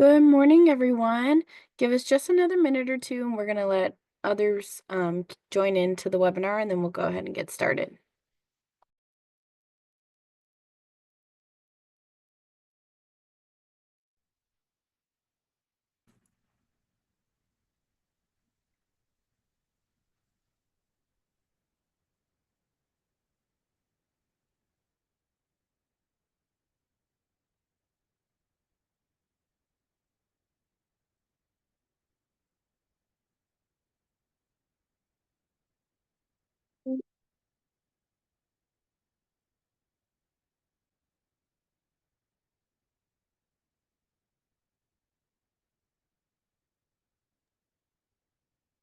Good morning, everyone. Give us just another minute or two, and we're going to let others join into the webinar, and then we'll go ahead and get started.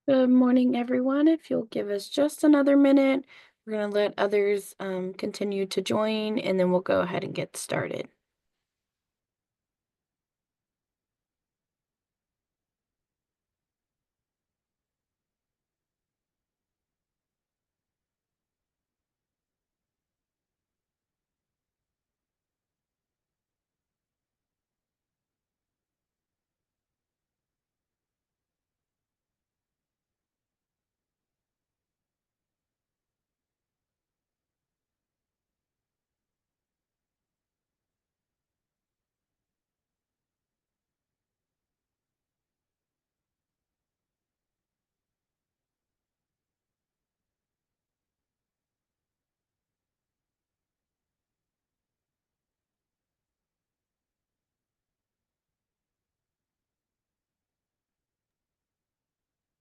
Good morning, everyone. If you'll give us just another minute, we're going to let others continue to join, and then we'll go ahead and get started.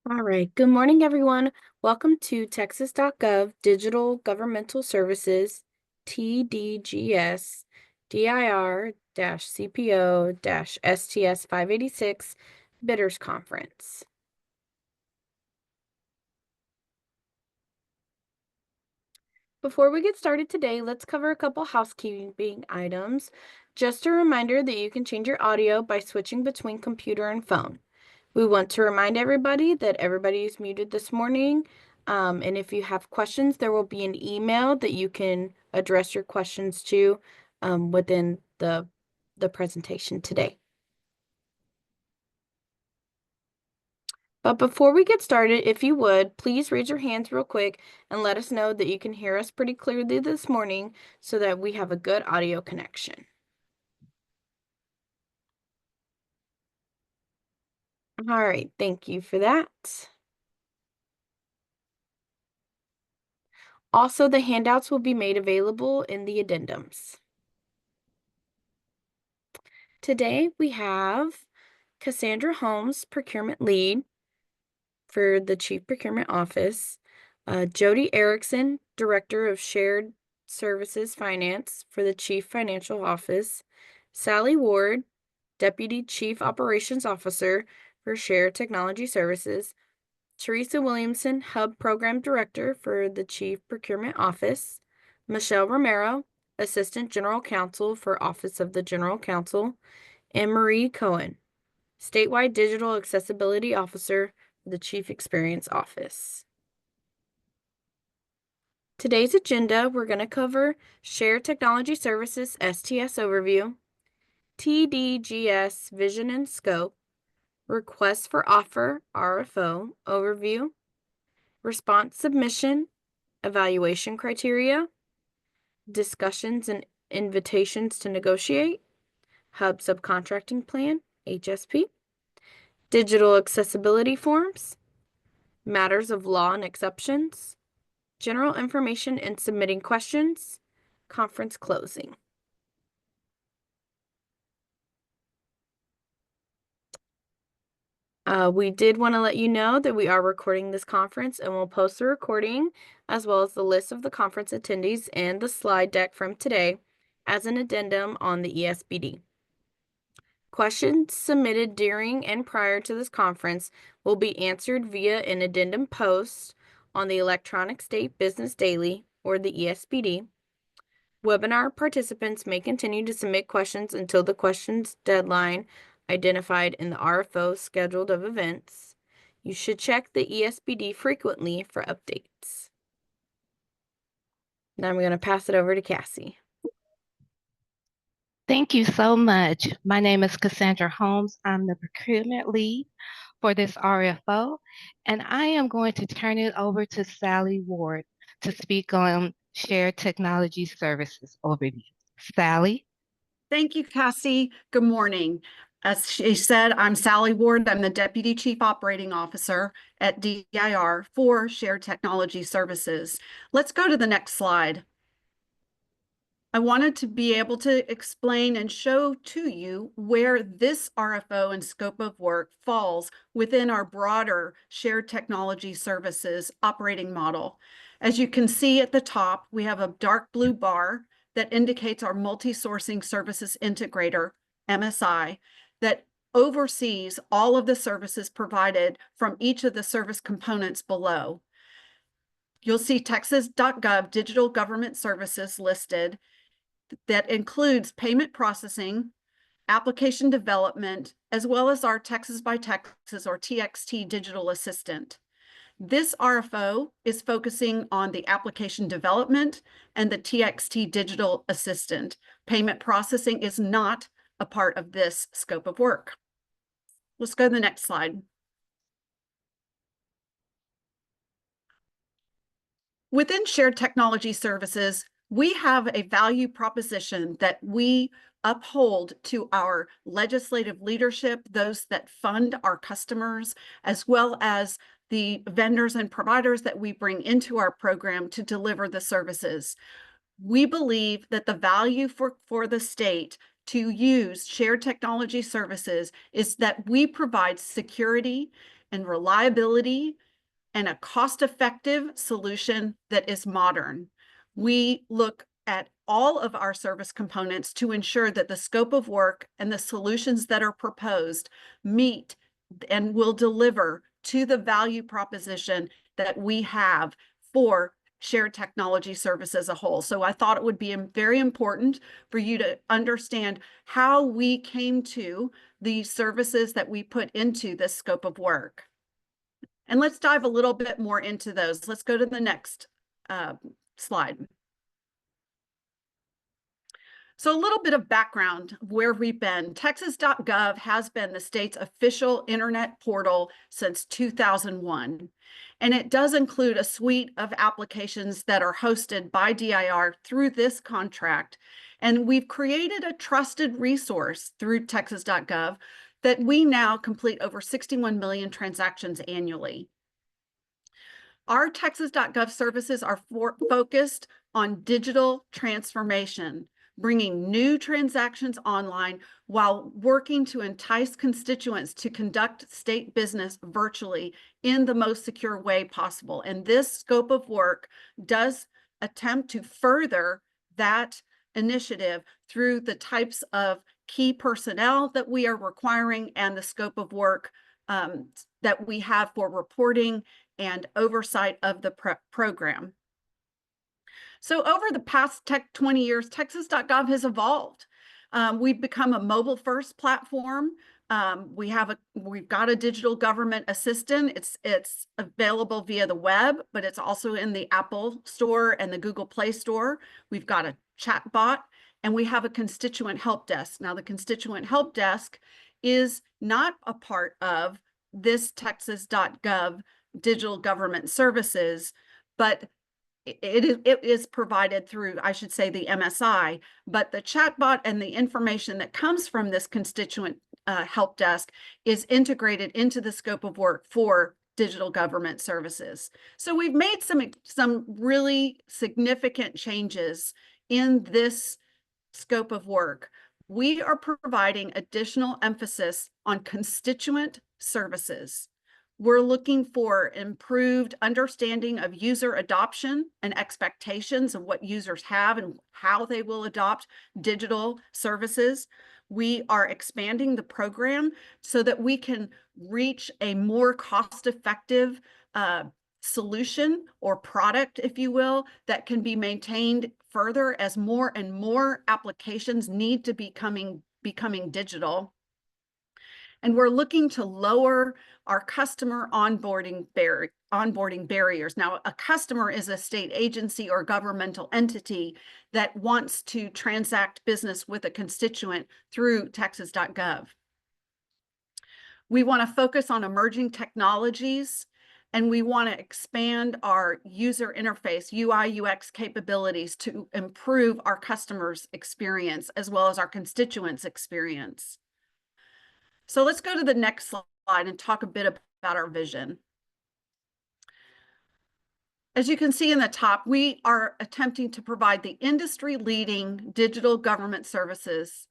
All right. Good morning, everyone. Welcome to Texas.gov Digital Governmental Services, TDGS, DIR-CPO-STS-586 Bidders Conference. Before we get started today, let's cover a couple housekeeping items. Just a reminder that you can change your audio by switching between computer and phone. We want to remind everybody that everybody is muted this morning. And if you have questions, there will be an email that you can address your questions to within the presentation today. But before we get started, if you would, please raise your hands real quick and let us know that you can hear us pretty clearly this morning so that we have a good audio connection. All right, thank you for that. Also, the handouts will be made available in the addendums. Today we have Cassandra Holmes, Procurement Lead for the Chief Procurement Office, Jody Erickson, Director of Shared Services Finance for the Chief Financial Office, Sally Ward, Deputy Chief Operations Officer for Shared Technology Services, Teresa Williamson, Hub Program Director for the Chief Procurement Office, Michelle Romero, Assistant General Counsel for Office of the General Counsel, and Marie Cohen, Statewide Digital Accessibility Officer for the Chief Experience Office. Today's agenda, we're going to cover Shared Technology Services STS Overview, TDGS Vision and Scope, Request for Offer RFO Overview, Response Submission, Evaluation Criteria, Discussions and Invitations to Negotiate, Hub Subcontracting Plan, HSP, Digital Accessibility Forms, Matters of Law and Exceptions, General Information in Submitting Questions, Conference Closing. We did want to let you know that we are recording this conference, and we'll post the recording as well as the list of the conference attendees and the slide deck from today as an addendum on the ESBD. Questions submitted during and prior to this conference will be answered via an addendum post on the Electronic State Business Daily or the ESBD. Webinar participants may continue to submit questions until the questions deadline identified in the RFO scheduled of events. You should check the ESBD frequently for updates. Now I'm going to pass it over to Cassie. Thank you so much. My name is Cassandra Holmes. I'm the procurement lead for this RFO, and I am going to turn it over to Sally Ward to speak on shared technology services overview. Sally? Thank you, Cassie. Good morning. As she said, I'm Sally Ward. I'm the Deputy Chief Operating Officer at DIR for Shared Technology Services. Let's go to the next slide. I wanted to be able to explain and show to you where this RFO and scope of work falls within our broader shared technology services operating model. As you can see at the top, we have a dark blue bar that indicates our multi-sourcing services integrator, MSI, that oversees all of the services provided from each of the service components below. You'll see Texas.gov digital government services listed. That includes payment processing, application development, as well as our Texas by Texas or TXT digital assistant. This RFO is focusing on the application development and the TXT digital assistant. Payment processing is not a part of this scope of work. Let's go to the next slide. Within shared technology services, we have a value proposition that we uphold to our legislative leadership, those that fund our customers, as well as the vendors and providers that we bring into our program to deliver the services. We believe that the value for the state to use shared technology services is that we provide security and reliability and a cost-effective solution that is modern. We look at all of our service components to ensure that the scope of work and the solutions that are proposed meet and will deliver to the value proposition that we have for shared technology service as a whole. So I thought it would be very important for you to understand how we came to the services that we put into this scope of work. And let's dive a little bit more into those. Let's go to the next slide. So a little bit of background of where we've been. Texas.gov has been the state's official internet portal since 2001. And it does include a suite of applications that are hosted by DIR through this contract. And we've created a trusted resource through Texas.gov that we now complete over 61 million transactions annually. Our Texas.gov services are focused on digital transformation, bringing new transactions online while working to entice constituents to conduct state business virtually in the most secure way possible. And this scope of work does attempt to further that initiative through the types of key personnel that we are requiring and the scope of work that we have for reporting and oversight of the program. So over the past 20 years, Texas.gov has evolved. We've become a mobile-first platform. We've got a digital government assistant. It's available via the web, but it's also in the Apple Store and the Google Play Store. We've got a chat bot, and we have a constituent help desk. Now, the constituent help desk is not a part of this Texas.gov digital government services, but it is provided through, I should say, the MSI, but the chatbot and the information that comes from this constituent help desk is integrated into the scope of work for digital government services. So we've made some really significant changes in this scope of work. We are providing additional emphasis on constituent services. We're looking for improved understanding of user adoption and expectations of what users have and how they will adopt digital services. We are expanding the program so that we can reach a more cost-effective solution or product, if you will, that can be maintained further as more and more applications need to be becoming digital. And we're looking to lower our customer onboarding onboarding barriers. Now, a customer is a state agency or governmental entity that wants to transact business with a constituent through Texas.gov. We want to focus on emerging technologies, and we want to expand our user interface, UI, UX capabilities to improve our customers' experience as well as our constituents' experience. So let's go to the next slide and talk a bit about our vision. As you can see in the top, we are attempting to provide the industry-leading digital government services,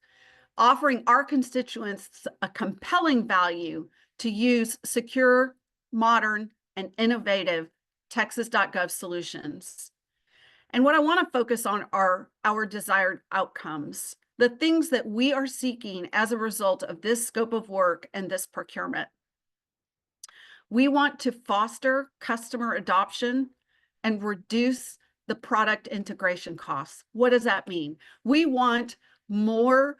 offering our constituents a compelling value to use secure, modern, and innovative Texas.gov solutions. And what I want to focus on are our desired outcomes, the things that we are seeking as a result of this scope of work and this procurement. We want to foster customer adoption and reduce the product integration costs. What does that mean? We want more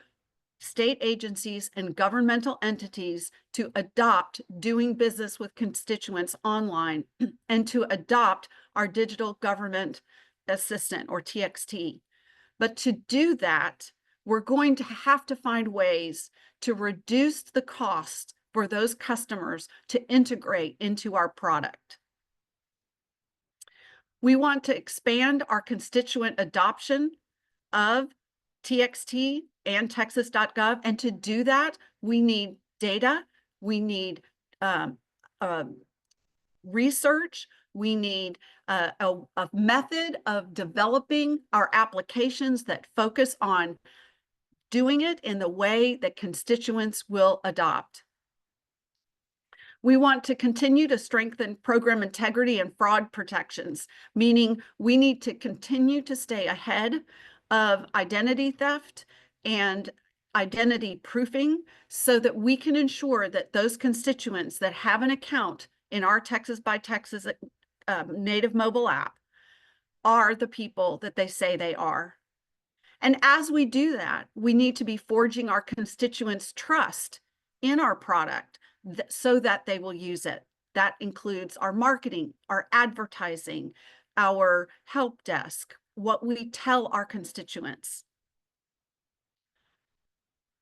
state agencies and governmental entities to adopt doing business with constituents online and to adopt our digital government assistant or TXT. But to do that, we're going to have to find ways to reduce the cost for those customers to integrate into our product. We want to expand our constituent adoption of TXT and Texas.gov. And to do that, we need data, we need research, we need a method of developing our applications that focus on doing it in the way that constituents will adopt. We want to continue to strengthen program integrity and fraud protections, meaning we need to continue to stay ahead of identity theft and identity proofing so that we can ensure that those constituents that have an account in our Texas by Texas native mobile app are the people that they say they are. And as we do that, we need to be forging our constituents' trust in our product so that they will use it. That includes our marketing, our advertising, our help desk, what we tell our constituents.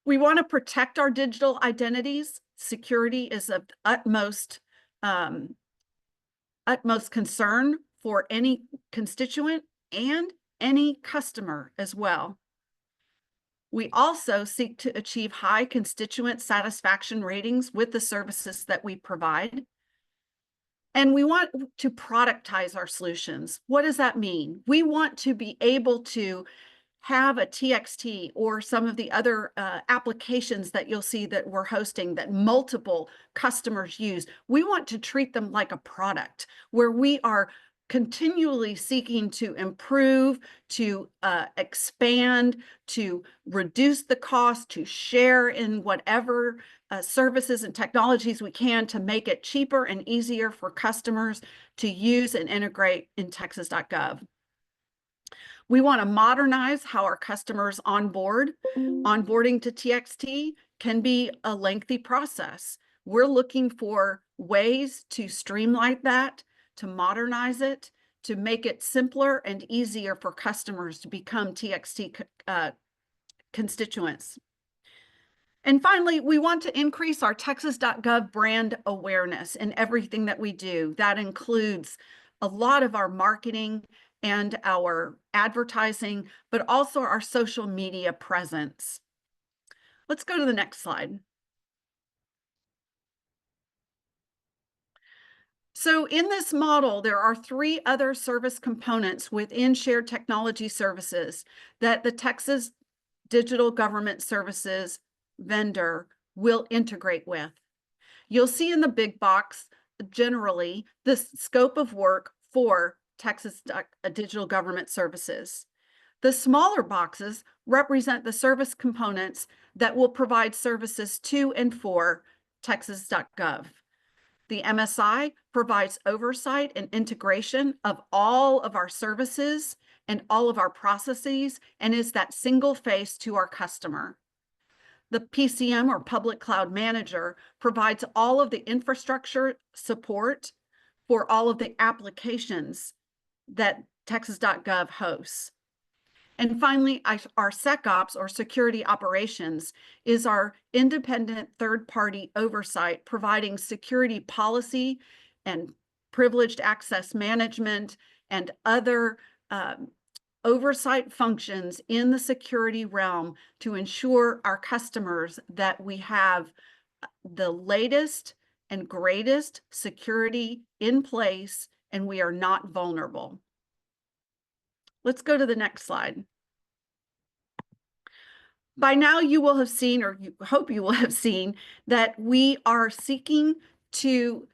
We want to protect our digital identities. Security is of utmost concern for any constituent and any customer as well. We also seek to achieve high constituent satisfaction ratings with the services that we provide. And we want to productize our solutions. What does that mean? We want to be able to have a TXT or some of the other applications that you'll see that we're hosting that multiple customers use. We want to treat them like a product where we are continually seeking to improve, to expand, to reduce the cost, to share in whatever services and technologies we can to make it cheaper and easier for customers to use and integrate in Texas.gov. We want to modernize how our customers onboard. Onboarding to TXT can be a lengthy process. We're looking for ways to streamline that, to modernize it, to make it simpler and easier for customers to become TXT constituents. And finally, we want to increase our Texas.gov brand awareness in everything that we do. That includes a lot of our marketing and our advertising, but also our social media presence. Let's go to the next slide. So in this model, there are 3 other service components within shared technology services that the Texas Digital Government Services vendor will integrate with. You'll see in the big box, generally, the scope of work for Texas Digital Government Services. The smaller boxes represent the service components that will provide services to and for Texas.gov. The MSI provides oversight and integration of all of our services and all of our processes and is that single face to our customer. The PCM or Public Cloud Manager provides all of the infrastructure support for all of the applications that Texas.gov hosts. And finally, our SecOps, or security operations, is our independent third-party oversight, providing security policy and privileged access management and other oversight functions in the security realm to ensure our customers that we have the latest and greatest security in place and we are not vulnerable. Let's go to the next slide. By now you will have seen, or you hope you will have seen, that we are seeking to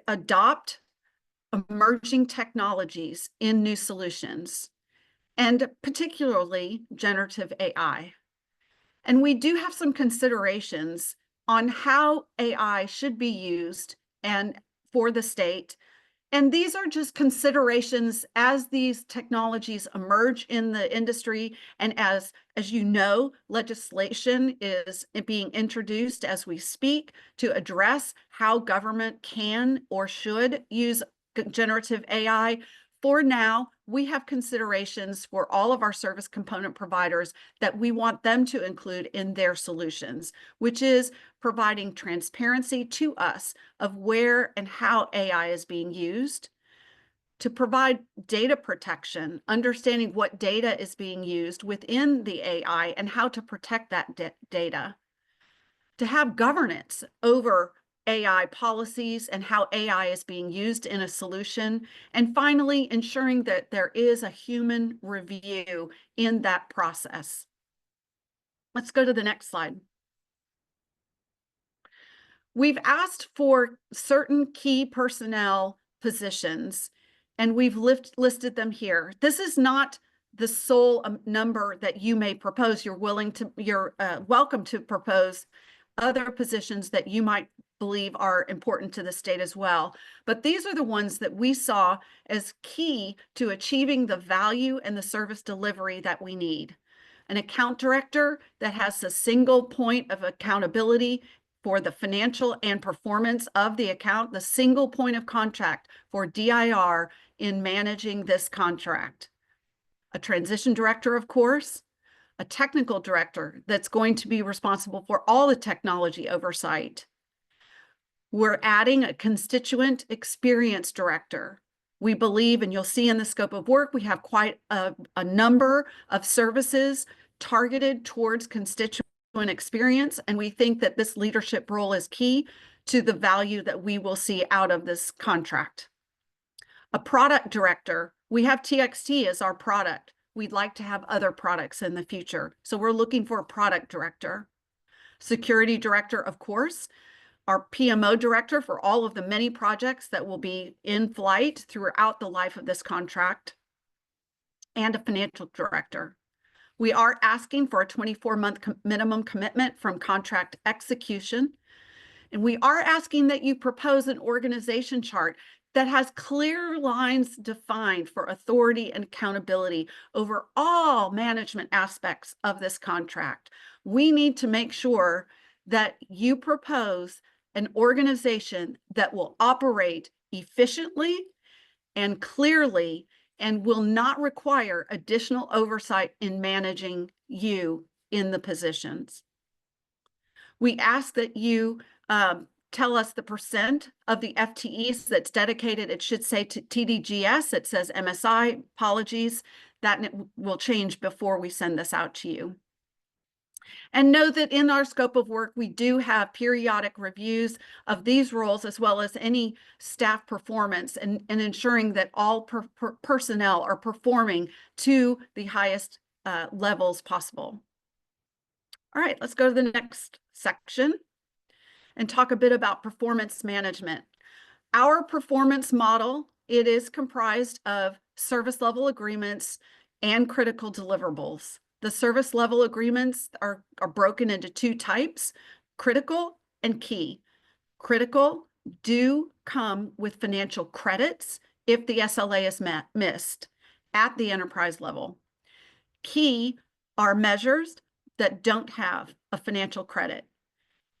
adopt emerging technologies in new solutions, and particularly generative AI. And we do have some considerations on how AI should be used and for the state. And these are just considerations as these technologies emerge in the industry. And as you know, legislation is being introduced as we speak to address how government can or should use generative AI. For now, we have considerations for all of our service component providers that we want them to include in their solutions, which is providing transparency to us of where and how AI is being used, to provide data protection, understanding what data is being used within the AI and how to protect that data, to have governance over AI policies and how AI is being used in a solution, and finally, ensuring that there is a human review in that process. Let's go to the next slide. We've asked for certain key personnel positions, and we've listed them here. This is not the sole number that you may propose. You're welcome to propose other positions that you might believe are important to the state as well. But these are the ones that we saw as key to achieving the value and the service delivery that we need. An account director that has a single point of accountability for the financial and performance of the account, the single point of contact for DIR in managing this contract. A transition director, of course, a technical director that's going to be responsible for all the technology oversight. We're adding a constituent experience director. We believe, and you'll see in the scope of work, we have quite a number of services targeted towards constituent experience, and we think that this leadership role is key to the value that we will see out of this contract. A product director, we have TXT as our product. We'd like to have other products in the future, so we're looking for a product director. Security director, of course, our PMO director for all of the many projects that will be in flight throughout the life of this contract, and a financial director. We are asking for a 24-month minimum commitment from contract execution, and we are asking that you propose an organization chart that has clear lines defined for authority and accountability over all management aspects of this contract. We need to make sure that you propose an organization that will operate efficiently and clearly and will not require additional oversight in managing you in the positions. We ask that you tell us the percent of the FTEs that's dedicated. It should say to TDGS. It says MSI. Apologies. That will change before we send this out to you. And know that in our scope of work, we do have periodic reviews of these roles as well as any staff performance and ensuring that all personnel are performing to the highest levels possible. All right, let's go to the next section and talk a bit about performance management. Our performance model, it is comprised of service level agreements and critical deliverables. The service level agreements are broken into two types, critical and key. Critical do come with financial credits if the SLA is missed at the enterprise level. Key are measures that don't have a financial credit.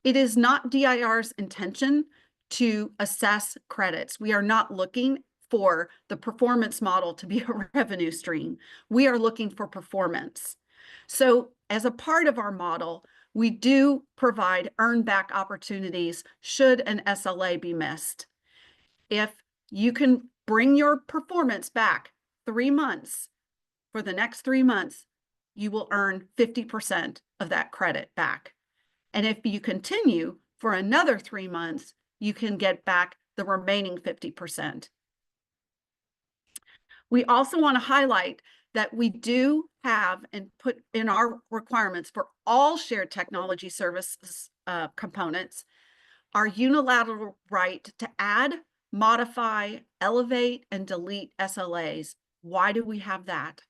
It is not DIR's intention to assess credits. We are not looking for the performance model to be a revenue stream. We are looking for performance. So as a part of our model, we do provide earn back opportunities should an SLA be missed. If you can bring your performance back 3 months, for the next 3 months, you will earn 50% of that credit back. And if you continue for another 3 months, you can get back the remaining 50%. We also want to highlight that we do have and put in our requirements for all shared technology services components our unilateral right to add, modify, elevate, and delete SLAs. Why do we have that?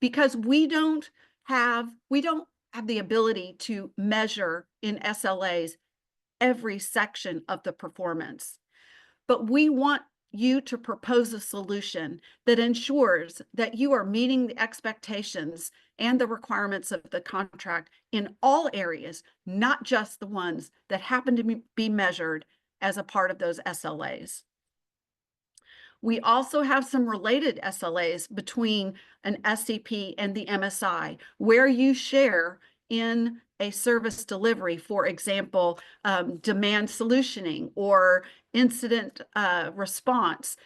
Because we don't have the ability to measure in SLAs every section of the performance. But we want you to propose a solution that ensures that you are meeting the expectations and the requirements of the contract in all areas, not just the ones that happen to be measured as a part of those SLAs. We also have some related SLAs between an SCP and the MSI, where you share in a service delivery, for example, demand solutioning or incident response.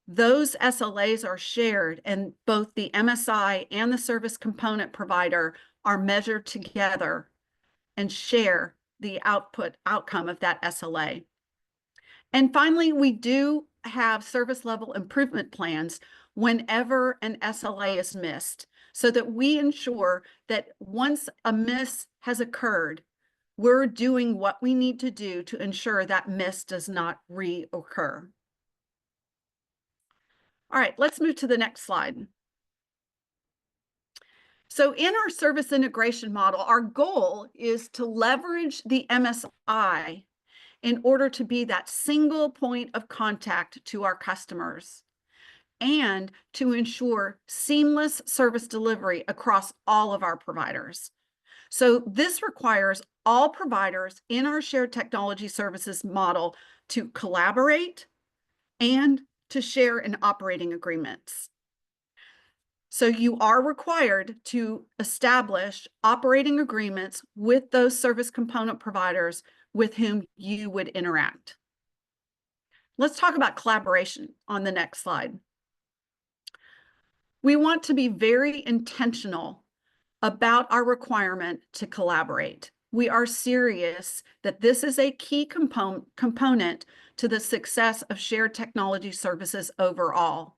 Those SLAs are shared, and both the MSI and the service component provider are measured together and share the outcome of that SLA. And finally, we do have service level improvement plans whenever an SLA is missed, so that we ensure that once a miss has occurred, we're doing what we need to do to ensure that miss does not reoccur. All right, let's move to the next slide. So in our service integration model, our goal is to leverage the MSI in order to be that single point of contact to our customers and to ensure seamless service delivery across all of our providers. So this requires all providers in our shared technology services model to collaborate and to share in operating agreements. So you are required to establish operating agreements with those service component providers with whom you would interact. Let's talk about collaboration on the next slide. We want to be very intentional about our requirement to collaborate. We are serious that this is a key component to the success of shared technology services overall.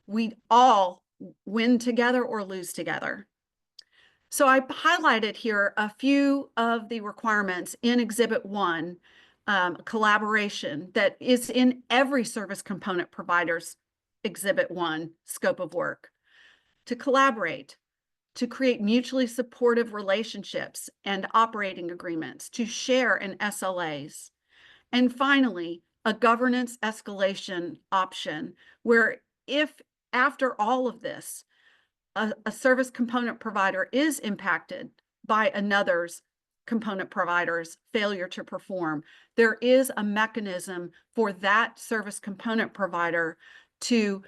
We all win together or lose together. So I highlighted here a few of the requirements in Exhibit 1, collaboration, that is in every service component provider's Exhibit 1 scope of work. To collaborate, to create mutually supportive relationships and operating agreements, to share in SLAs. And finally, a governance escalation option, where if after all of this, a service component provider is impacted by another's component provider's failure to perform, there is a mechanism for that service component provider to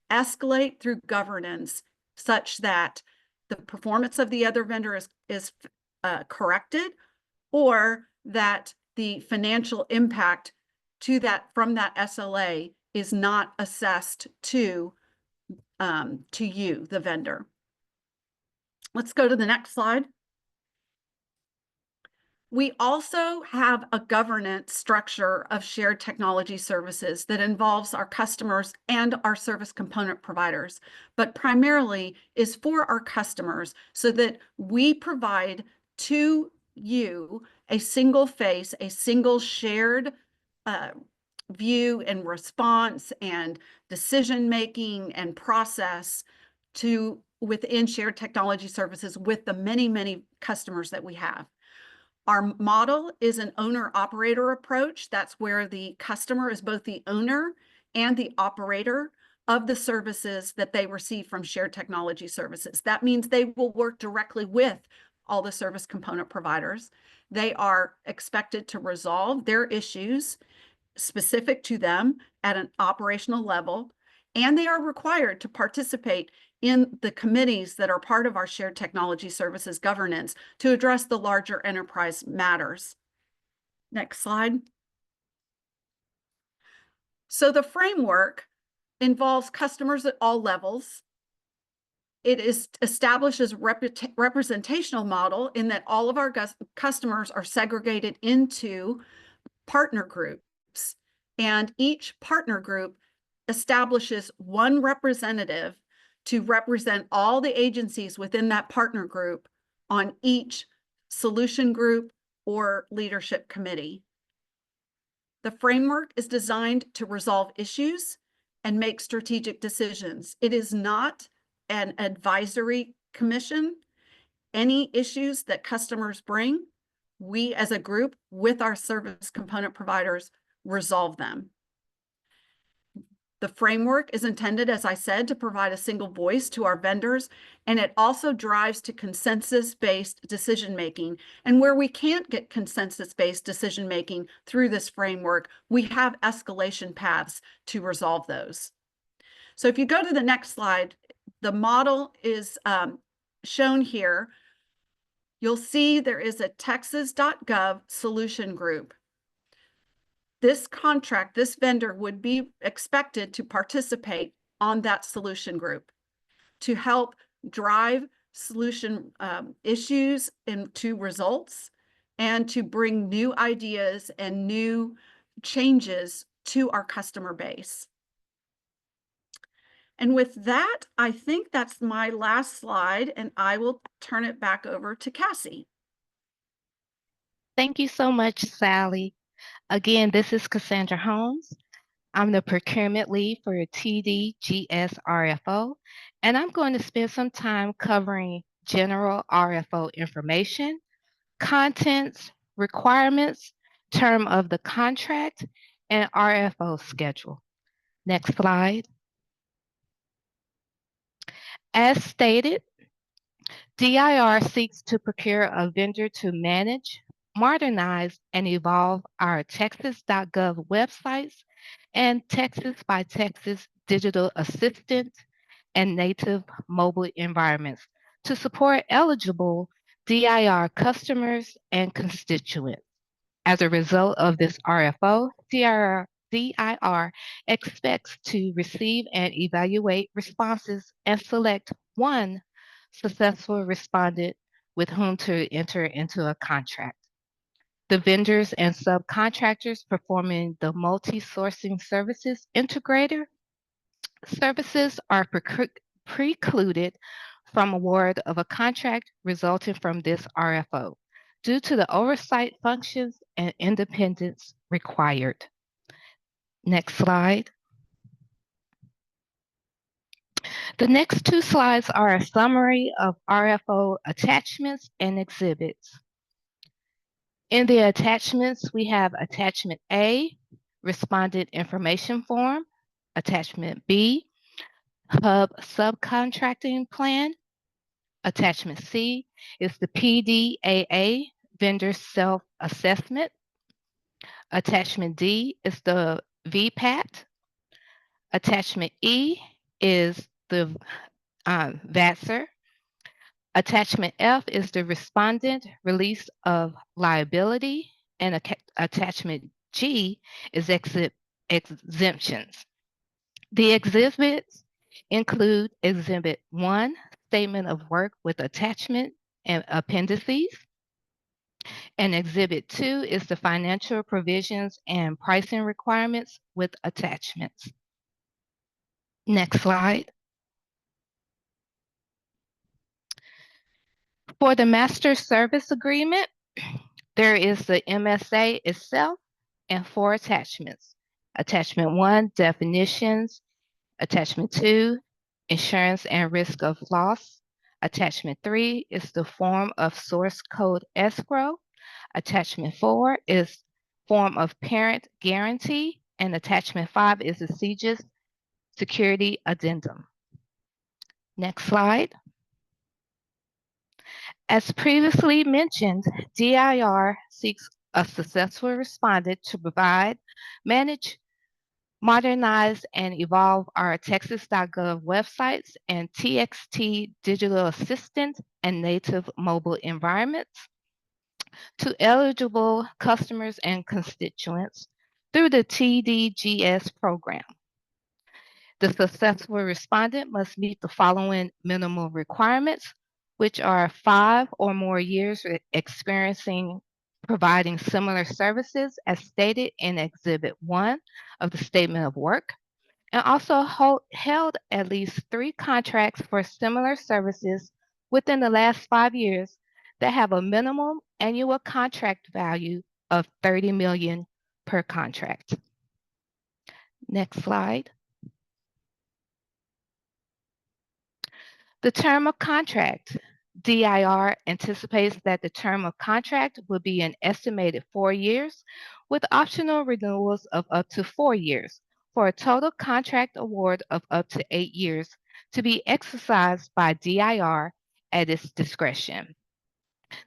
escalate through governance such that the performance of the other vendor is corrected, or that the financial impact to that from that SLA is not assessed to you, the vendor. Let's go to the next slide. We also have a governance structure of shared technology services that involves our customers and our service component providers, but primarily is for our customers so that we provide to you a single face, a single shared view and response and decision-making and process within shared technology services with the many, many customers that we have. Our model is an owner-operator approach. That's where the customer is both the owner and the operator of the services that they receive from shared technology services. That means they will work directly with all the service component providers. They are expected to resolve their issues specific to them at an operational level, and they are required to participate in the committees that are part of our shared technology services governance to address the larger enterprise matters. Next slide. So the framework involves customers at all levels. It establishes representational model in that all of our customers are segregated into partner groups, and each partner group establishes one representative to represent all the agencies within that partner group on each solution group or leadership committee. The framework is designed to resolve issues and make strategic decisions. It is not an advisory commission. Any issues that customers bring, we as a group with our service component providers resolve them. The framework is intended, as I said, to provide a single voice to our vendors, and it also drives to consensus-based decision-making. And where we can't get consensus-based decision-making through this framework, we have escalation paths to resolve those. So if you go to the next slide, the model is shown here. You'll see there is a Texas.gov solution group. This contract, this vendor would be expected to participate on that solution group to help drive solution issues into results and to bring new ideas and new changes to our customer base. And with that, I think that's my last slide, and I will turn it back over to Cassie. Thank you so much, Sally. Again, this is Cassandra Holmes. I'm the procurement lead for TDGS RFO, and I'm going to spend some time covering general RFO information, contents, requirements, term of the contract, and RFO schedule. Next slide. As stated, DIR seeks to procure a vendor to manage, modernize, and evolve our Texas.gov websites and Texas by Texas digital assistant and native mobile environments to support eligible DIR customers and constituents. As a result of this RFO, DIR expects to receive and evaluate responses and select one successful respondent with whom to enter into a contract. The vendors and subcontractors performing the multi-sourcing services integrator services are precluded from award of a contract resulting from this RFO due to the oversight functions and independence required. Next slide. The next two slides are a summary of RFO attachments and exhibits. In the attachments, we have Attachment A, Respondent Information Form, Attachment B, Hub Subcontracting Plan, Attachment C is the PDAA, Vendor Self-Assessment. Attachment D is the VPAT. Attachment E is the VATSR. Attachment F is the respondent release of liability, and attachment G is exemptions. The exhibits include Exhibit 1, Statement of Work with Attachment and Appendices, and Exhibit 2 is the Financial Provisions and Pricing Requirements with Attachments. Next slide. For the Master Service Agreement, there is the MSA itself and 4 attachments. Attachment 1, Definitions. Attachment 2, Insurance and Risk of Loss. Attachment 3 is the Form of Source Code Escrow. Attachment 4 is Form of Parent Guarantee. And Attachment 5 is the CGIS Security Addendum. Next slide. As previously mentioned, DIR seeks a successful respondent to provide, manage, modernize, and evolve our Texas.gov websites and TXT digital assistant and native mobile environments to eligible customers and constituents through the TDGS program. The successful respondent must meet the following minimum requirements, which are 5 or more years experiencing providing similar services as stated in Exhibit 1 of the Statement of Work, and also held at least 3 contracts for similar services within the last 5 years that have a minimum annual contract value of $30 million per contract. Next slide. The term of contract. DIR anticipates that the term of contract will be an estimated 4 years with optional renewals of up to 4 years for a total contract award of up to 8 years to be exercised by DIR at its discretion.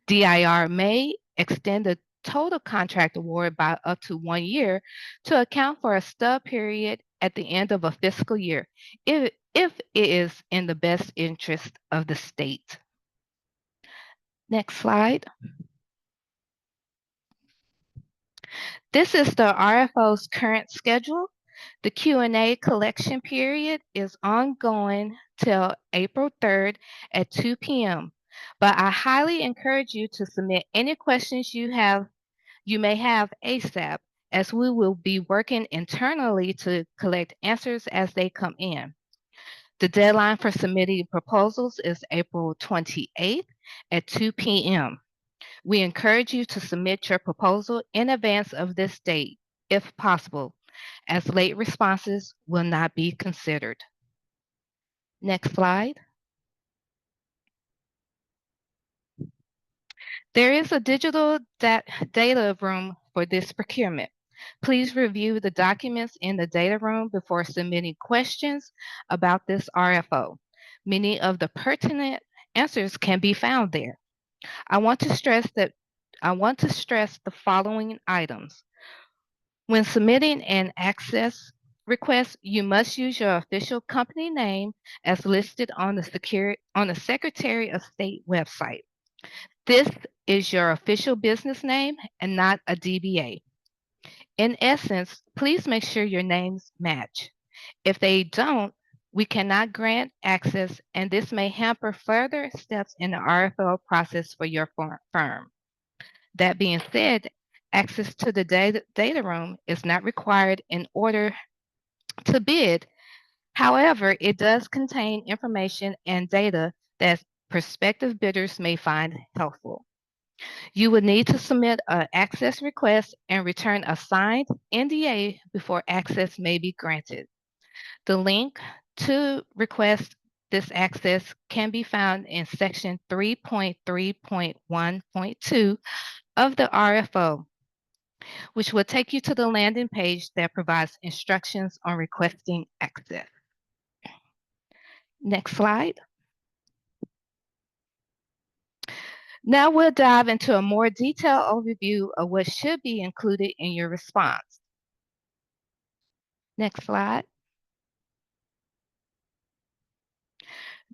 DIR may extend the total contract award by up to 1 year to account for a stub period at the end of a fiscal year if it is in the best interest of the state. Next slide. This is the RFO's current schedule. The Q&A collection period is ongoing till April 3rd at 2 p.m. But I highly encourage you to submit any questions you may have ASAP, as we will be working internally to collect answers as they come in. The deadline for submitting proposals is April 28th at 2 p.m. We encourage you to submit your proposal in advance of this date, if possible, as late responses will not be considered. Next slide. There is a digital data room for this procurement. Please review the documents in the data room before submitting questions about this RFO. Many of the pertinent answers can be found there. I want to stress the following items. When submitting an access request, you must use your official company name as listed on the Secretary of State website. This is your official business name and not a DBA. In essence, please make sure your names match. If they don't, we cannot grant access, and this may hamper further steps in the RFO process for your firm. That being said, access to the data room is not required in order to bid. However, it does contain information and data that prospective bidders may find helpful. You would need to submit an access request and return a signed NDA before access may be granted. The link to request this access can be found in section 3.3.1.2 of the RFO, which will take you to the landing page that provides instructions on requesting access. Next slide. Now we'll dive into a more detailed overview of what should be included in your response. Next slide.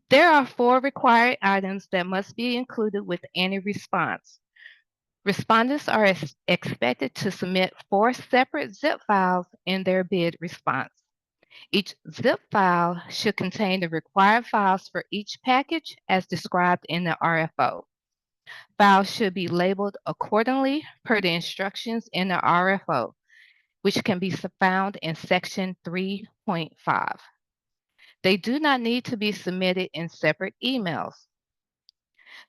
There are 4 required items that must be included with any response. Respondents are expected to submit 4 separate zip files in their bid response. Each zip file should contain the required files for each package as described in the RFO. Files should be labeled accordingly per the instructions in the RFO, which can be found in section 3.5. They do not need to be submitted in separate emails.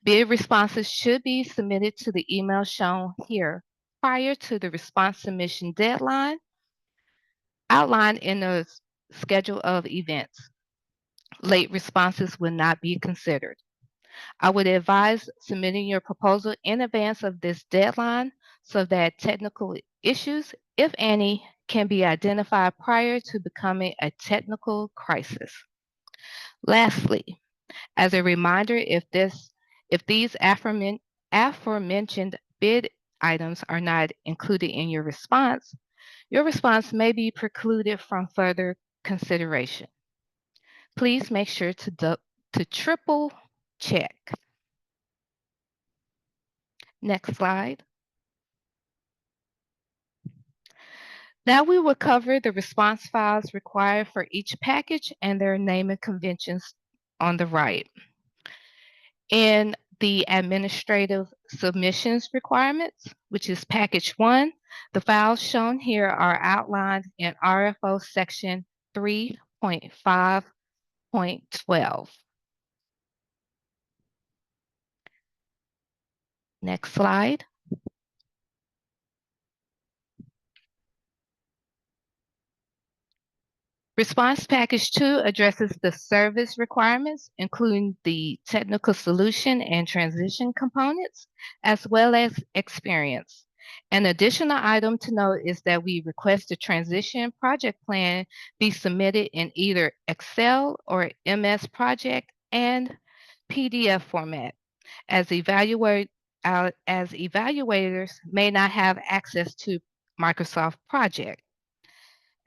Bid responses should be submitted to the email shown here prior to the response submission deadline outlined in the schedule of events. Late responses will not be considered. I would advise submitting your proposal in advance of this deadline so that technical issues, if any, can be identified prior to becoming a technical crisis. Lastly, as a reminder, if If these aforementioned bid items are not included in your response may be precluded from further consideration. Please make sure to triple check. Next slide. Now we will cover the response files required for each package and their naming conventions on the right. In the administrative submissions requirements, which is package 1, the files shown here are outlined in RFO section 3.5.12. Next slide. Response Package 2 addresses the service requirements, including the technical solution and transition components, as well as experience. An additional item to note is that we request the transition project plan be submitted in either Excel or MS Project and PDF format, as evaluators may not have access to Microsoft Project.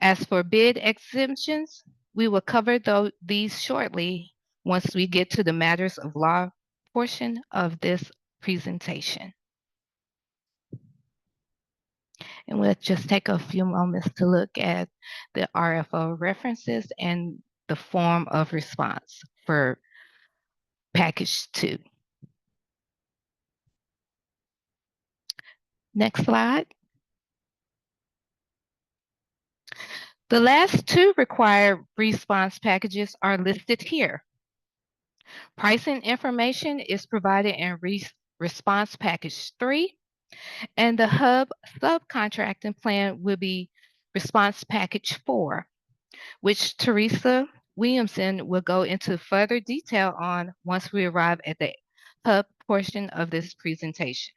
As for bid exemptions, we will cover these shortly once we get to the matters of law portion of this presentation. And we'll just take a few moments to look at the RFO references and the form of response for package 2. Next slide. The last 2 required response packages are listed here. Pricing information is provided in response package 3, and the hub subcontracting plan will be response package 4, which Teresa Williamson will go into further detail on once we arrive at the hub portion of this presentation.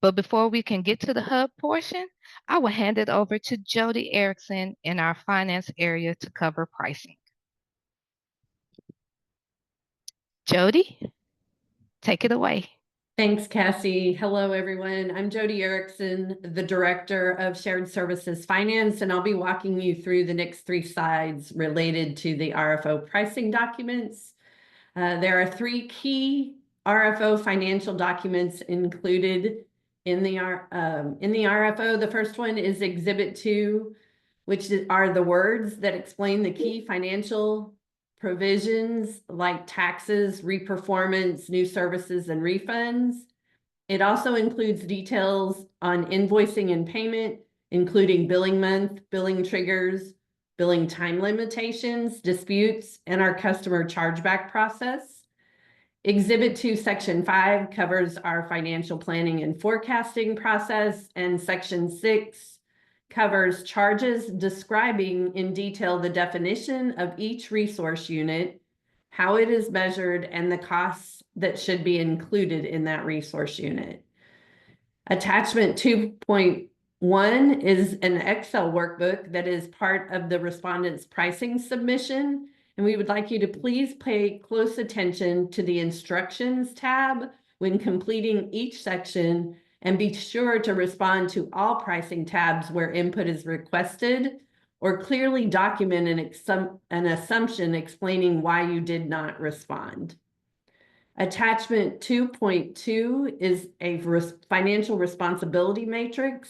But before we can get to the hub portion, I will hand it over to Jody Erickson in our finance area to cover pricing. Jody, take it away. Thanks, Cassie. Hello, everyone. I'm Jody Erickson, the Director of Shared Services Finance, and I'll be walking you through the next 3 slides related to the RFO pricing documents. There are 3 key RFO financial documents included in the RFO. The first one is Exhibit 2, which are the words that explain the key financial provisions like taxes, reperformance, new services, and refunds. It also includes details on invoicing and payment, including billing month, billing triggers, billing time limitations, disputes, and our customer chargeback process. Exhibit 2, Section 5 covers our financial planning and forecasting process, and Section 6 covers charges describing in detail the definition of each resource unit, how it is measured, and the costs that should be included in that resource unit. Attachment 2.1 is an Excel workbook that is part of the respondent's pricing submission, and we would like you to please pay close attention to the instructions tab when completing each section, and be sure to respond to all pricing tabs where input is requested, or clearly document an assumption explaining why you did not respond. Attachment 2.2 is a financial responsibility matrix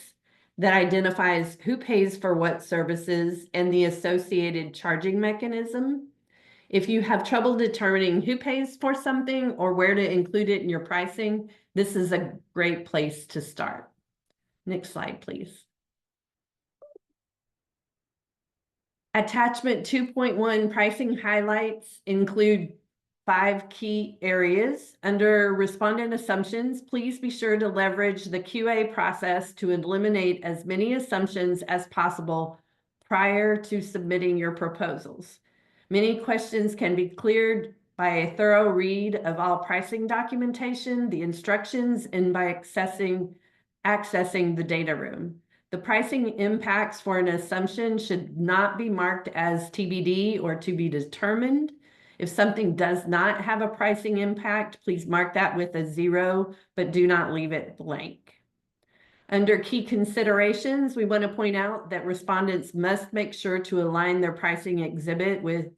that identifies who pays for what services and the associated charging mechanism. If you have trouble determining who pays for something or where to include it in your pricing, this is a great place to start. Next slide, please. Attachment 2.1 pricing highlights include 5 key areas. Under respondent assumptions, please be sure to leverage the QA process to eliminate as many assumptions as possible prior to submitting your proposals. Many questions can be cleared by a thorough read of all pricing documentation, the instructions, and by accessing the data room. The pricing impacts for an assumption should not be marked as TBD or to be determined. If something does not have a pricing impact, please mark that with a 0, but do not leave it blank. Under key considerations, we want to point out that respondents must make sure to align their pricing exhibit with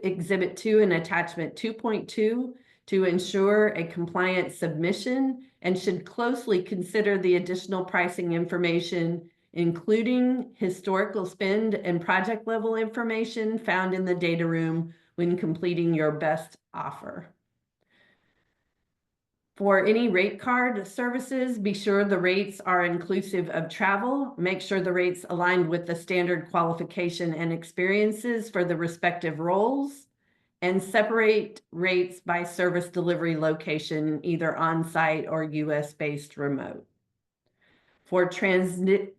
Exhibit 2 and Attachment 2.2 to ensure a compliant submission, and should closely consider the additional pricing information, including historical spend and project level information found in the data room when completing your best offer. For any rate card services, be sure the rates are inclusive of travel. Make sure the rates aligned with the standard qualification and experiences for the respective roles, and separate rates by service delivery location, either on-site or US-based remote. For transition,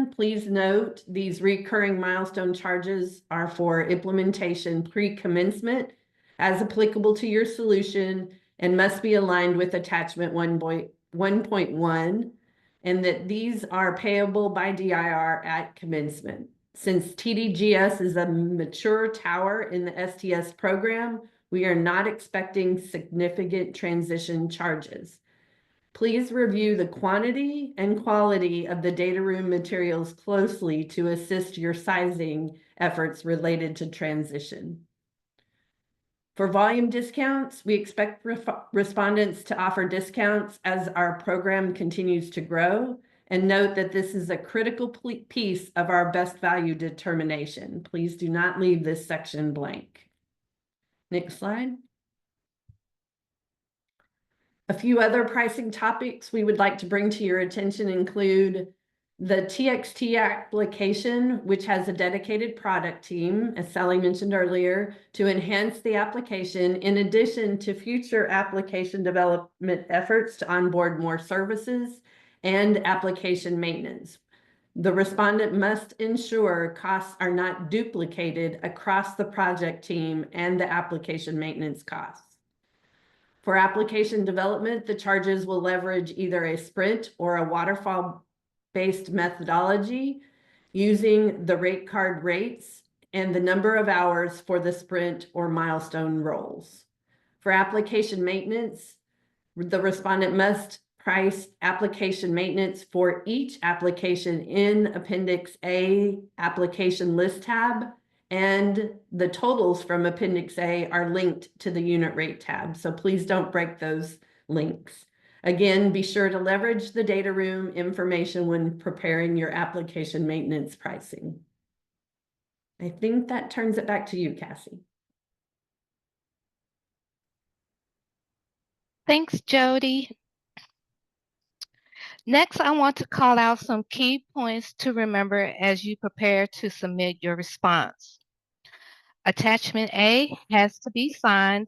please note these recurring milestone charges are for implementation pre-commencement as applicable to your solution, and must be aligned with attachment 1.1, and that these are payable by DIR at commencement. Since TDGS is a mature tower in the STS program, we are not expecting significant transition charges. Please review the quantity and quality of the data room materials closely to assist your sizing efforts related to transition. For volume discounts, we expect respondents to offer discounts as our program continues to grow, and note that this is a critical piece of our best value determination. Please do not leave this section blank. Next slide. A few other pricing topics we would like to bring to your attention include the TXT application, which has a dedicated product team, as Sally mentioned earlier, to enhance the application, in addition to future application development efforts to onboard more services and application maintenance. The respondent must ensure costs are not duplicated across the project team and the application maintenance costs. For application development, the charges will leverage either a sprint or a waterfall-based methodology using the rate card rates and the number of hours for the sprint or milestone roles. For application maintenance, the respondent must price application maintenance for each application in Appendix A application list tab, and the totals from Appendix A are linked to the unit rate tab, so please don't break those links. Again, be sure to leverage the data room information when preparing your application maintenance pricing. I think that turns it back to you, Cassie. Thanks, Jody. Next, I want to call out some key points to remember as you prepare to submit your response. Attachment A has to be signed.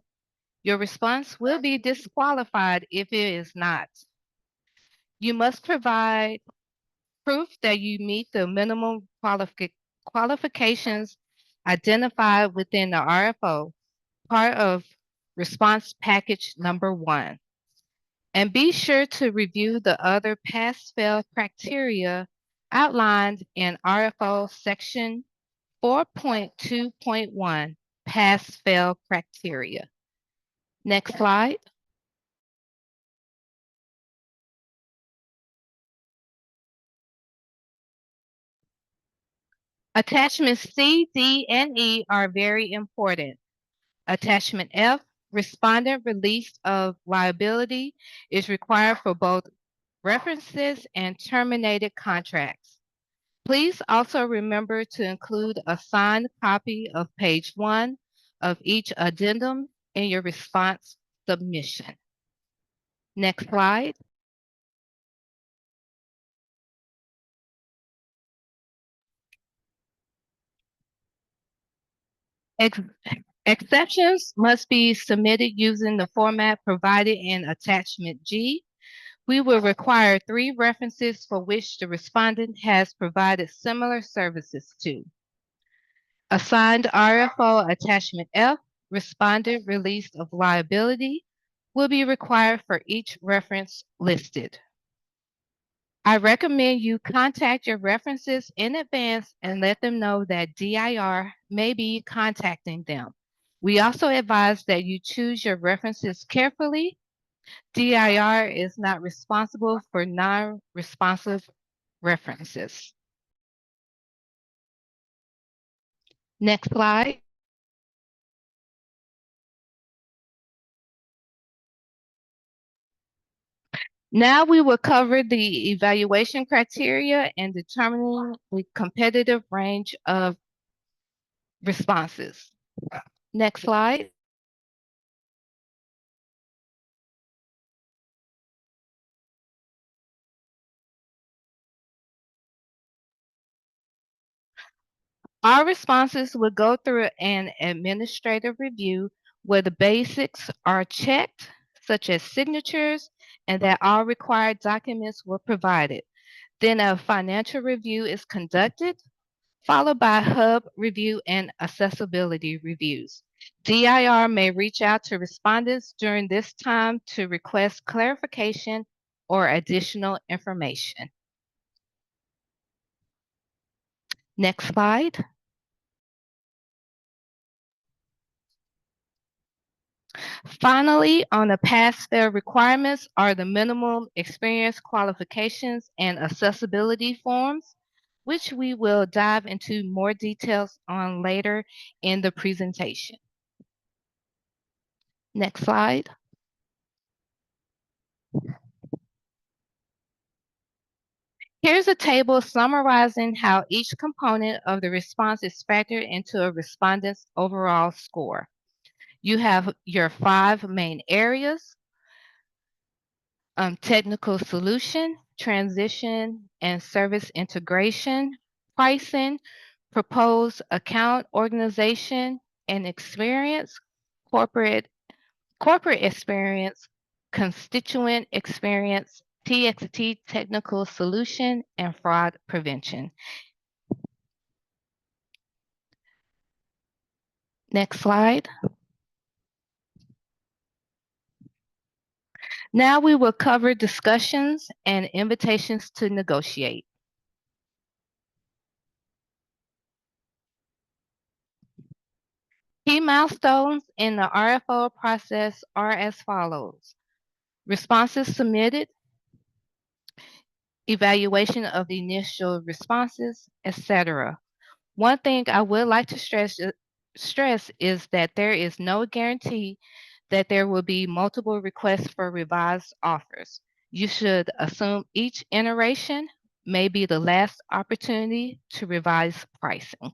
Your response will be disqualified if it is not. You must provide proof that you meet the minimum qualifications identified within the RFO, part of response package number 1. And be sure to review the other pass-fail criteria outlined in RFO section 4.2.1, pass-fail criteria. Next slide. Attachments C, D, and E are very important. Attachment F, respondent release of liability, is required for both references and terminated contracts. Please also remember to include a signed copy of page 1 of each addendum in your response submission. Next slide. Exceptions must be submitted using the format provided in Attachment G. We will require 3 references for which the respondent has provided similar services to. Assigned RFO Attachment F, respondent release of liability, will be required for each reference listed. I recommend you contact your references in advance and let them know that DIR may be contacting them. We also advise that you choose your references carefully. DIR is not responsible for non-responsive references. Next slide. Now we will cover the evaluation criteria and determining the competitive range of responses. Next slide. Our responses will go through an administrative review where the basics are checked, such as signatures, and that all required documents were provided. Then a financial review is conducted, followed by hub review and accessibility reviews. DIR may reach out to respondents during this time to request clarification or additional information. Next slide. Finally, on the pass-fail requirements are the minimum experience qualifications and accessibility forms, which we will dive into more details on later in the presentation. Next slide. Here's a table summarizing how each component of the response is factored into a respondent's overall score. You have your 5 main areas: technical solution, transition and service integration, pricing, proposed account organization and experience, corporate experience, constituent experience, TXT technical solution, and fraud prevention. Next slide. Now we will cover discussions and invitations to negotiate. Key milestones in the RFO process are as follows: responses submitted, evaluation of the initial responses, etc. One thing I would like to stress is that there is no guarantee that there will be multiple requests for revised offers. You should assume each iteration may be the last opportunity to revise pricing.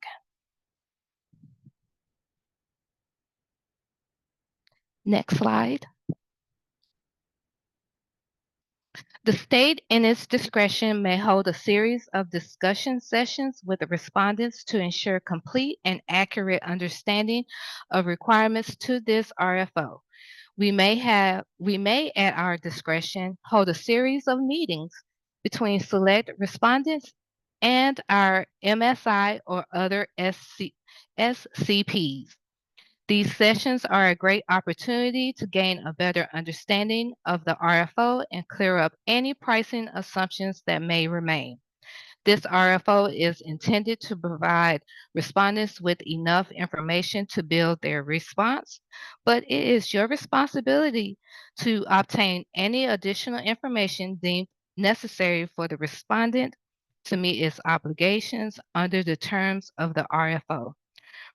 Next slide. The state, in its discretion, may hold a series of discussion sessions with the respondents to ensure complete and accurate understanding of requirements to this RFO. We may, at our discretion, hold a series of meetings between select respondents and our MSI or other SCPs. These sessions are a great opportunity to gain a better understanding of the RFO and clear up any pricing assumptions that may remain. This RFO is intended to provide respondents with enough information to build their response, but it is your responsibility to obtain any additional information deemed necessary for the respondent to meet its obligations under the terms of the RFO.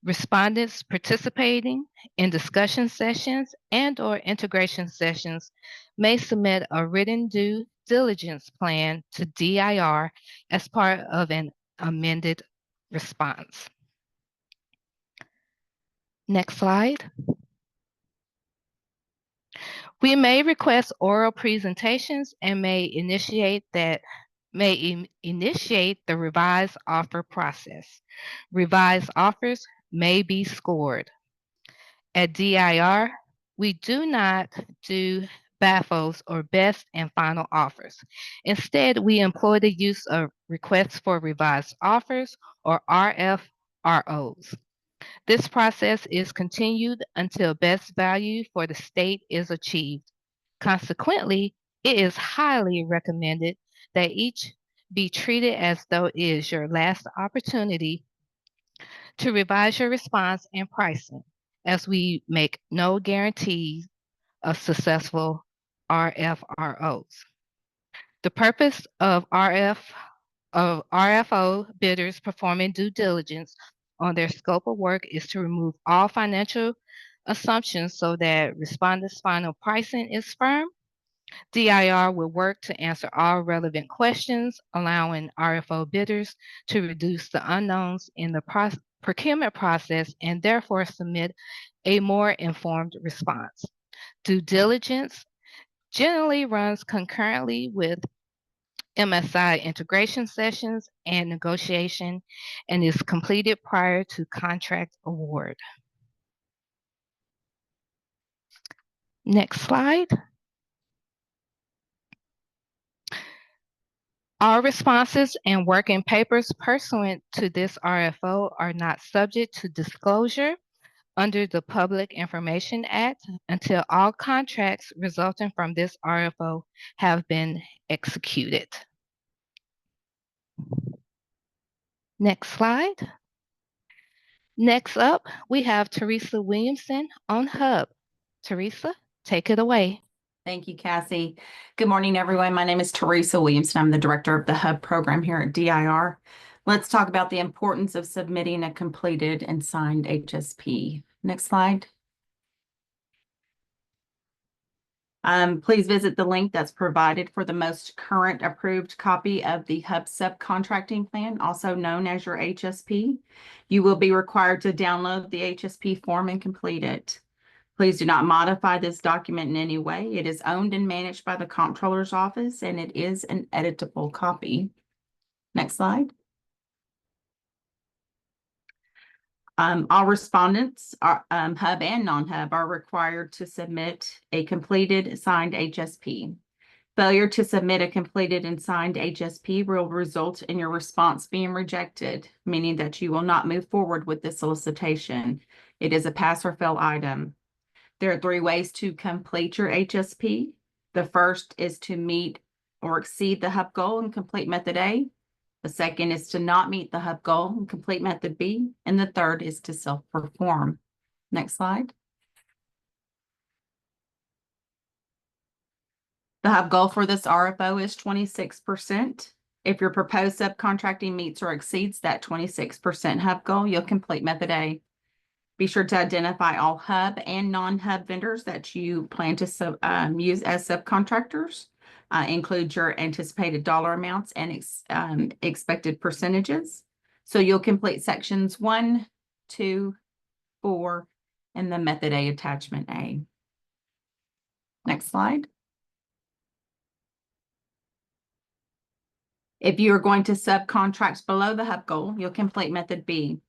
Respondents participating in discussion sessions and/or integration sessions may submit a written due diligence plan to DIR as part of an amended response. Next slide. We may request oral presentations and may initiate the revised offer process. Revised offers may be scored. At DIR, we do not do BAFOs or best and final offers. Instead, we employ the use of requests for revised offers or RFROs. This process is continued until best value for the state is achieved. Consequently, it is highly recommended that each be treated as though it is your last opportunity to revise your response and pricing. as we make no guarantees of successful RFROs. The purpose of RFO bidders performing due diligence on their scope of work is to remove all financial assumptions so that respondents' final pricing is firm. DIR will work to answer all relevant questions, allowing RFO bidders to reduce the unknowns in the procurement process and therefore submit a more informed response. Due diligence generally runs concurrently with MSI integration sessions and negotiation and is completed prior to contract award. Next slide. All responses and working papers pursuant to this RFO are not subject to disclosure under the Public Information Act until all contracts resulting from this RFO have been executed. Next slide. Next up, we have Teresa Williamson on Hub. Teresa, take it away. Thank you, Cassie. Good morning, everyone. My name is Teresa Williamson. I'm the director of the Hub program here at DIR. Let's talk about the importance of submitting a completed and signed HSP. Next slide. Please visit the link that's provided for the most current approved copy of the Hub subcontracting plan, also known as your HSP. You will be required to download the HSP form and complete it. Please do not modify this document in any way. It is owned and managed by the Comptroller's Office, and it is an editable copy. Next slide. All respondents, Hub and non-Hub, are required to submit a completed signed HSP. Failure to submit a completed and signed HSP will result in your response being rejected, meaning that you will not move forward with the solicitation. It is a pass or fail item. There are 3 ways to complete your HSP. The first is to meet or exceed the Hub goal and complete method A. The second is to not meet the Hub goal and complete method B. And the third is to self-perform. Next slide. The Hub goal for this RFO is 26%. If your proposed subcontracting meets or exceeds that 26% Hub goal, you'll complete method A. Be sure to identify all Hub and non-Hub vendors that you plan to use as subcontractors. Include your anticipated dollar amounts and expected percentages. So you'll complete sections 1, 2, 4, and the method A attachment A. Next slide. If you are going to subcontract below the Hub goal, you'll complete method B.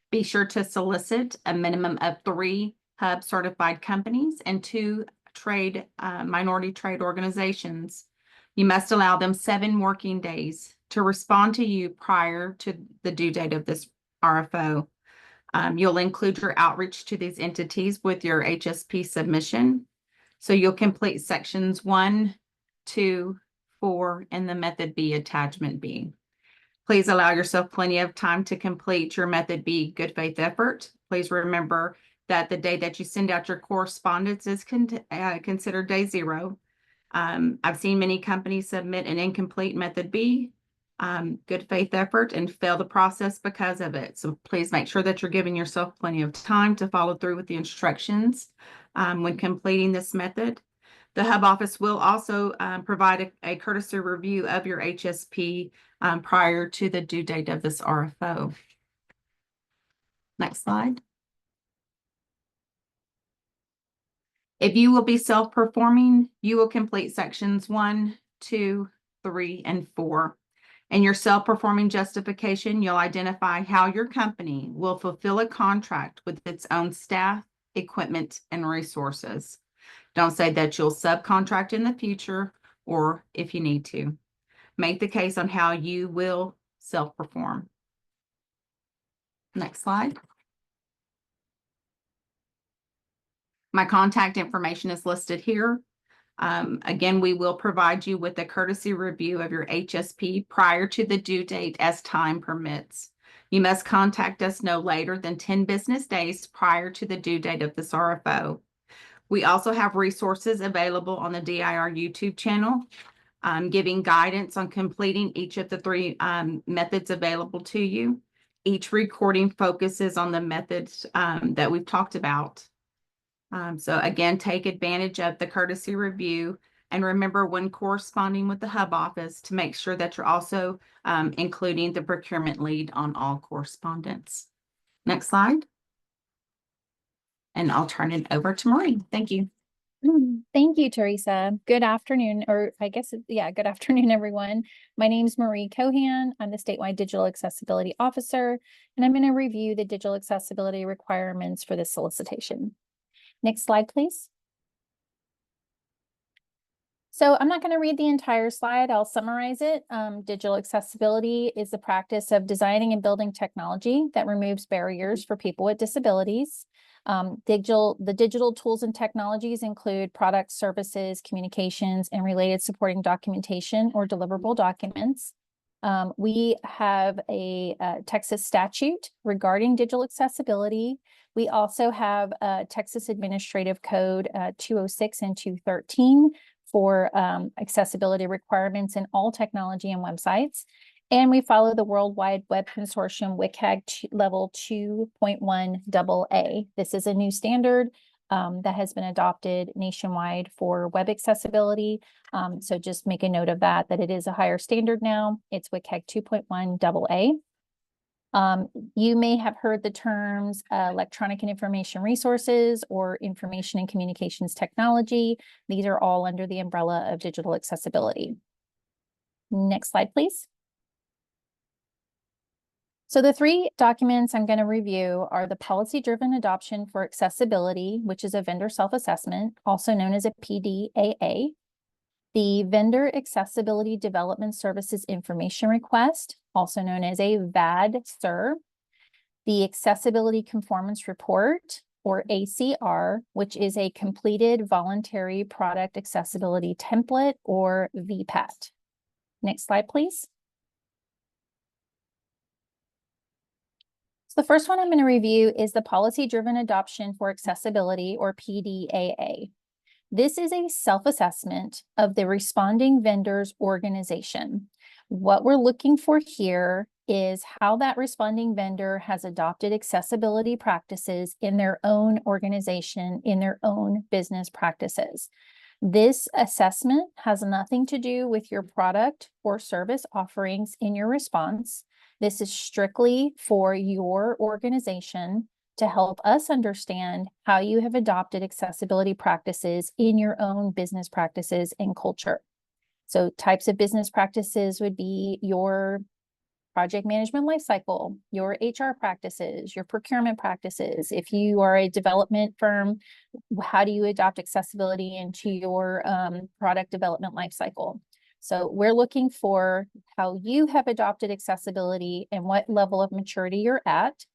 Be sure to solicit a minimum of 3 Hub certified companies and 2 minority trade organizations. You must allow them 7 working days to respond to you prior to the due date of this RFO. You'll include your outreach to these entities with your HSP submission. So you'll complete sections 1, 2, 4, and the method B attachment B. Please allow yourself plenty of time to complete your method B good faith effort. Please remember that the day that you send out your correspondence is considered day 0. I've seen many companies submit an incomplete method B good faith effort and fail the process because of it. So please make sure that you're giving yourself plenty of time to follow through with the instructions when completing this method. The Hub office will also provide a courtesy review of your HSP prior to the due date of this RFO. Next slide. If you will be self-performing, you will complete sections 1, 2, 3, and 4. In your self-performing justification, you'll identify how your company will fulfill a contract with its own staff, equipment, and resources. Don't say that you'll subcontract in the future or if you need to. Make the case on how you will self-perform. Next slide. My contact information is listed here. Again, we will provide you with a courtesy review of your HSP prior to the due date as time permits. You must contact us no later than 10 business days prior to the due date of this RFO. We also have resources available on the DIR YouTube channel, giving guidance on completing each of the three methods available to you. Each recording focuses on the methods that we've talked about. So again, take advantage of the courtesy review, and remember when corresponding with the hub office to make sure that you're also including the procurement lead on all correspondence. Next slide. And I'll turn it over to Marie. Thank you. Thank you, Teresa. Good afternoon, or I guess, yeah, good afternoon, everyone. My name is Marie Cohan. I'm the statewide digital accessibility officer, and I'm going to review the digital accessibility requirements for this solicitation. Next slide, please. So I'm not going to read the entire slide. I'll summarize it. Digital accessibility is the practice of designing and building technology that removes barriers for people with disabilities. The digital tools and technologies include products, services, communications, and related supporting documentation or deliverable documents. We have a Texas statute regarding digital accessibility. We also have Texas Administrative Code 206 and 213 for accessibility requirements in all technology and websites. And we follow the Worldwide Web Consortium WCAG level 2.1 AA. This is a new standard that has been adopted nationwide for web accessibility. So just make a note of that it is a higher standard now. It's WCAG 2.1 AA. You may have heard the terms electronic and information resources or information and communications technology. These are all under the umbrella of digital accessibility. Next slide, please. So the three documents I'm going to review are the Policy-Driven Adoption for Accessibility, which is a vendor self-assessment, also known as a PDAA. The Vendor Accessibility Development Services Information Request, also known as a VAD-SIR. The Accessibility Conformance Report, or ACR, which is a completed voluntary product accessibility template, or VPAT. Next slide, please. The first one I'm going to review is the Policy-Driven Adoption for Accessibility, or PDAA. This is a self-assessment of the responding vendor's organization. What we're looking for here is how that responding vendor has adopted accessibility practices in their own organization, in their own business practices. This assessment has nothing to do with your product or service offerings in your response. This is strictly for your organization to help us understand how you have adopted accessibility practices in your own business practices and culture. So types of business practices would be your project management lifecycle, your HR practices, your procurement practices. If you are a development firm, how do you adopt accessibility into your product development lifecycle? So we're looking for how you have adopted accessibility and what level of maturity you're at.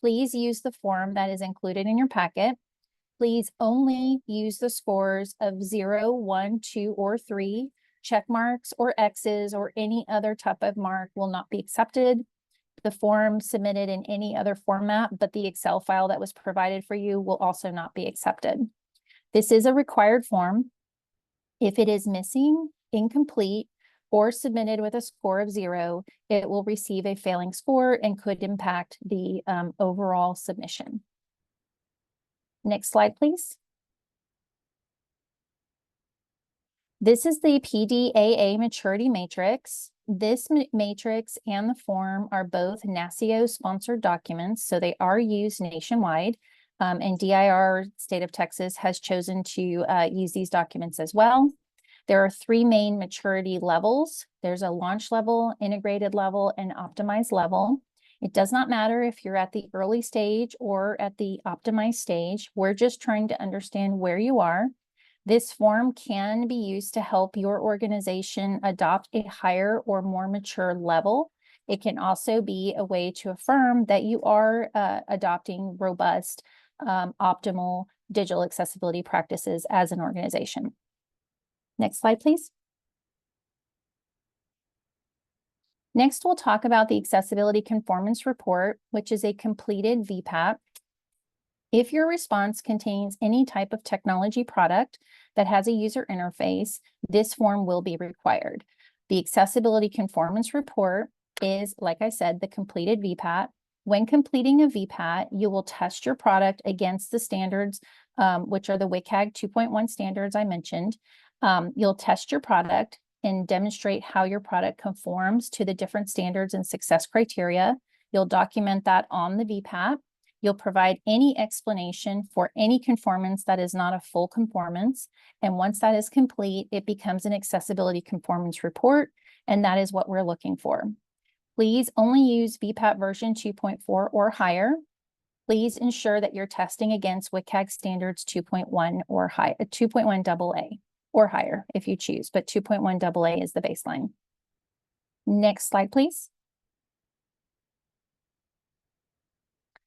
Please use the form that is included in your packet. Please only use the scores of 0, 1, 2, or 3. Check marks or X's or any other type of mark will not be accepted. The form submitted in any other format, but the Excel file that was provided for you will also not be accepted. This is a required form. If it is missing, incomplete, or submitted with a score of 0, it will receive a failing score and could impact the overall submission. Next slide, please. This is the PDAA maturity matrix. This matrix and the form are both NACIO sponsored documents, so they are used nationwide. And DIR State of Texas has chosen to use these documents as well. There are 3 main maturity levels. There's a launch level, integrated level, and optimized level. It does not matter if you're at the early stage or at the optimized stage. We're just trying to understand where you are. This form can be used to help your organization adopt a higher or more mature level. It can also be a way to affirm that you are adopting robust, optimal digital accessibility practices as an organization. Next slide, please. Next, we'll talk about the Accessibility Conformance Report, which is a completed VPAT. If your response contains any type of technology product that has a user interface, this form will be required. The Accessibility Conformance Report is, like I said, the completed VPAT. When completing a VPAT, you will test your product against the standards, which are the WCAG 2.1 standards I mentioned. You'll test your product and demonstrate how your product conforms to the different standards and success criteria. You'll document that on the VPAT. You'll provide any explanation for any conformance that is not a full conformance. And once that is complete, it becomes an accessibility conformance report, and that is what we're looking for. Please only use VPAT version 2.4 or higher. Please ensure that you're testing against WCAG standards 2.1 or high, 2.1 AA or higher if you choose, but 2.1 AA is the baseline. Next slide, please.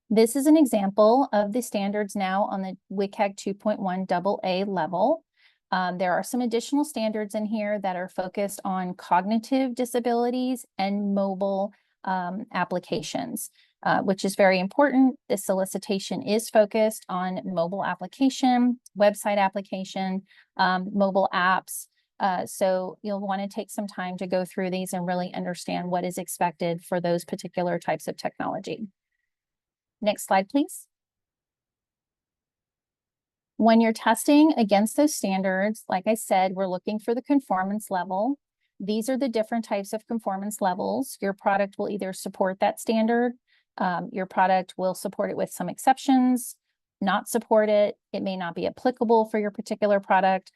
This is an example of the standards now on the WCAG 2.1 AA level. There are some additional standards in here that are focused on cognitive disabilities and mobile applications, which is very important. This solicitation is focused on mobile application, website application, mobile apps. So you'll want to take some time to go through these and really understand what is expected for those particular types of technology. Next slide, please. When you're testing against those standards, like I said, we're looking for the conformance level. These are the different types of conformance levels. Your product will either support that standard, your product will support it with some exceptions, not support it. It may not be applicable for your particular product,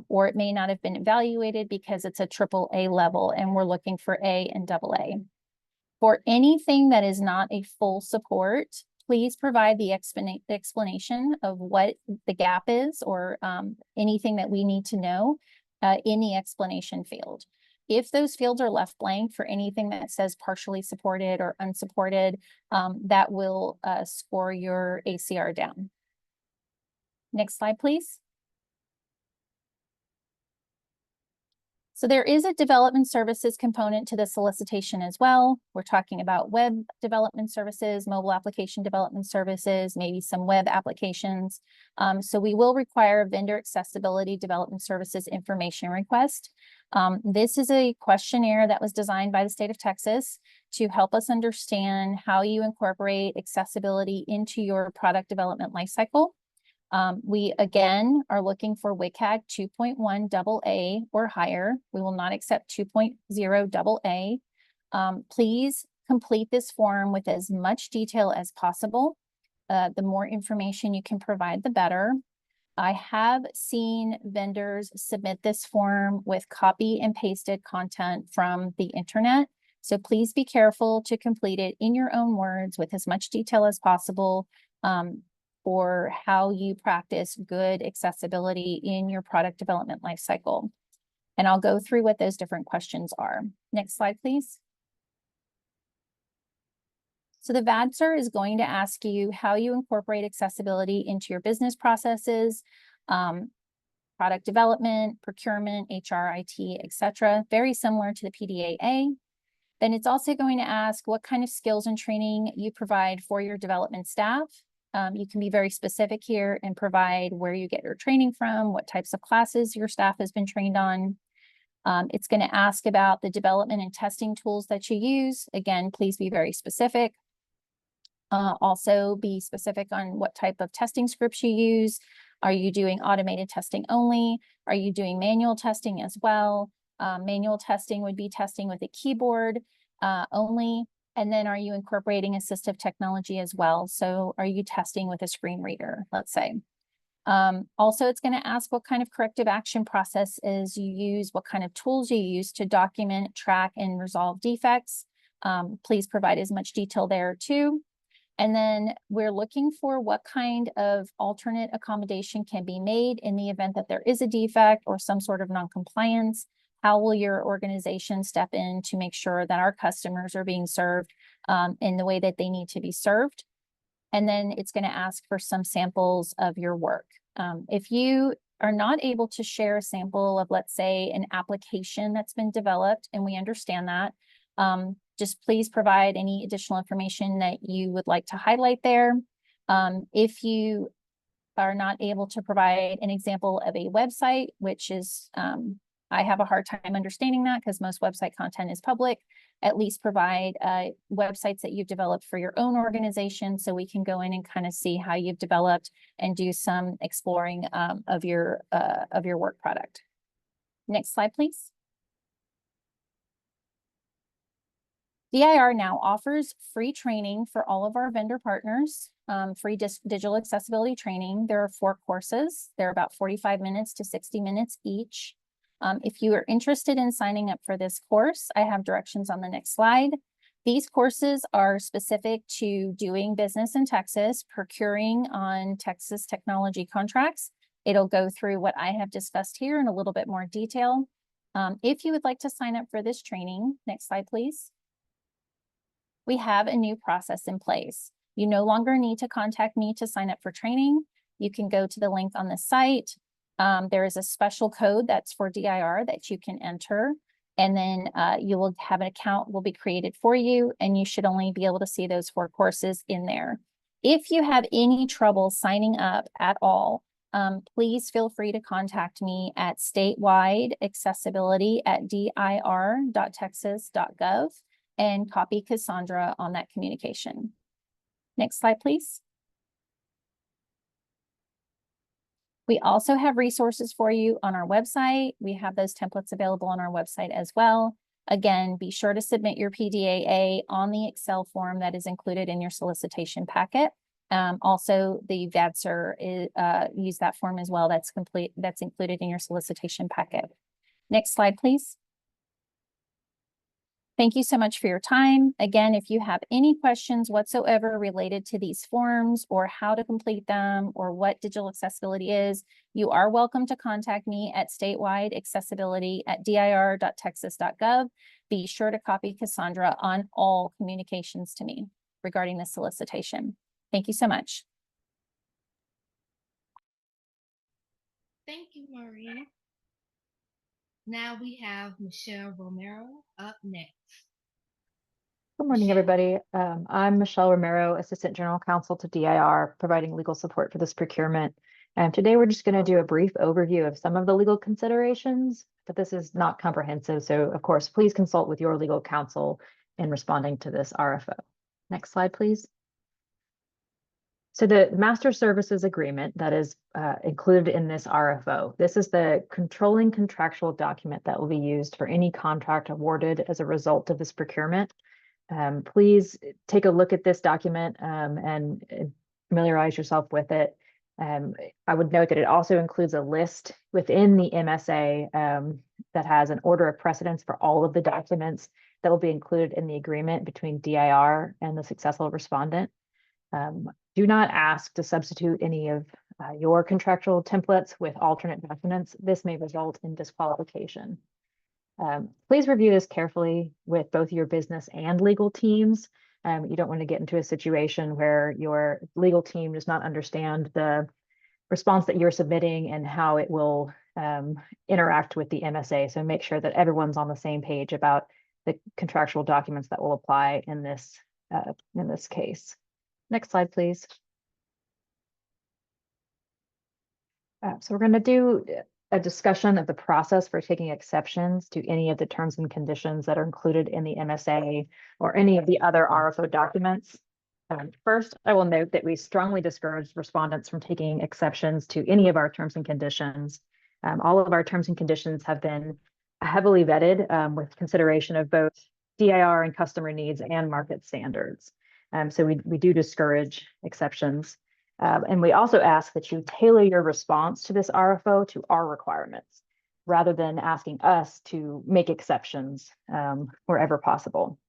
or it may not have been evaluated because it's a AAA level and we're looking for A and AA. For anything that is not a full support, please provide the explanation of what the gap is or anything that we need to know in the explanation field. If those fields are left blank for anything that says partially supported or unsupported, that will score your ACR down. Next slide, please. So there is a development services component to the solicitation as well. We're talking about web development services, mobile application development services, maybe some web applications. So we will require a vendor accessibility development services information request. This is a questionnaire that was designed by the state of Texas to help us understand how you incorporate accessibility into your product development lifecycle. We again are looking for WCAG 2.1 AA or higher. We will not accept 2.0 AA. Please complete this form with as much detail as possible. The more information you can provide, the better. I have seen vendors submit this form with copy and pasted content from the internet. So please be careful to complete it in your own words with as much detail as possible. For how you practice good accessibility in your product development lifecycle. And I'll go through what those different questions are. Next slide, please. So the VADSR is going to ask you how you incorporate accessibility into your business processes, product development, procurement, HR, IT, etc. Very similar to the PDAA. Then it's also going to ask what kind of skills and training you provide for your development staff. You can be very specific here and provide where you get your training from, what types of classes your staff has been trained on. It's going to ask about the development and testing tools that you use. Again, please be very specific. Also be specific on what type of testing scripts you use. Are you doing automated testing only? Are you doing manual testing as well? Manual testing would be testing with a keyboard only. And then are you incorporating assistive technology as well? So are you testing with a screen reader, let's say? Also, it's going to ask what kind of corrective action process is you use, what kind of tools you use to document, track, and resolve defects. Please provide as much detail there too. And then we're looking for what kind of alternate accommodation can be made in the event that there is a defect or some sort of non-compliance. How will your organization step in to make sure that our customers are being served in the way that they need to be served? And then it's going to ask for some samples of your work. If you are not able to share a sample of, let's say, an application that's been developed, and we understand that, Just please provide any additional information that you would like to highlight there. If you are not able to provide an example of a website, which is, I have a hard time understanding that because most website content is public, at least provide websites that you've developed for your own organization so we can go in and kind of see how you've developed and do some exploring of your work product. Next slide, please. DIR now offers free training for all of our vendor partners, free digital accessibility training. There are 4 courses. They're about 45 minutes to 60 minutes each. If you are interested in signing up for this course, I have directions on the next slide. These courses are specific to doing business in Texas, procuring on Texas technology contracts. It'll go through what I have discussed here in a little bit more detail. If you would like to sign up for this training, next slide, please. We have a new process in place. You no longer need to contact me to sign up for training. You can go to the link on the site. There is a special code that's for DIR that you can enter, and then you will have an account will be created for you, and you should only be able to see those 4 courses in there. If you have any trouble signing up at all, please feel free to contact me at statewide-accessibility@dir.texas.gov and copy Cassandra on that communication. Next slide, please. We also have resources for you on our website. We have those templates available on our website as well. Again, be sure to submit your PDAA on the Excel form that is included in your solicitation packet. Also, the VADSR is, use that form as well. That's included in your solicitation packet. Next slide, please. Thank you so much for your time. Again, if you have any questions whatsoever related to these forms or how to complete them or what digital accessibility is, you are welcome to contact me at statewide-accessibility@dir.texas.gov. Be sure to copy Cassandra on all communications to me regarding this solicitation. Thank you so much. Thank you, Maureen. Now we have Michelle Romero up next. Good morning, everybody. I'm Michelle Romero, Assistant General Counsel to DIR, providing legal support for this procurement. And today we're just going to do a brief overview of some of the legal considerations, but this is not comprehensive. So, of course, please consult with your legal counsel in responding to this RFO. Next slide, please. So the Master Services Agreement that is included in this RFO, this is the controlling contractual document that will be used for any contract awarded as a result of this procurement. Please take a look at this document and familiarize yourself with it. I would note that it also includes a list within the MSA that has an order of precedence for all of the documents that will be included in the agreement between DIR and the successful respondent. Do not ask to substitute any of your contractual templates with alternate documents. This may result in disqualification. Please review this carefully with both your business and legal teams. You don't want to get into a situation where your legal team does not understand the response that you're submitting and how it will interact with the MSA. So make sure that everyone's on the same page about the contractual documents that will apply in this case. Next slide, please. So we're going to do a discussion of the process for taking exceptions to any of the terms and conditions that are included in the MSA or any of the other RFO documents. First, I will note that we strongly discourage respondents from taking exceptions to any of our terms and conditions. All of our terms and conditions have been heavily vetted with consideration of both DIR and customer needs and market standards. So we do discourage exceptions. And we also ask that you tailor your response to this RFO to our requirements, rather than asking us to make exceptions wherever possible.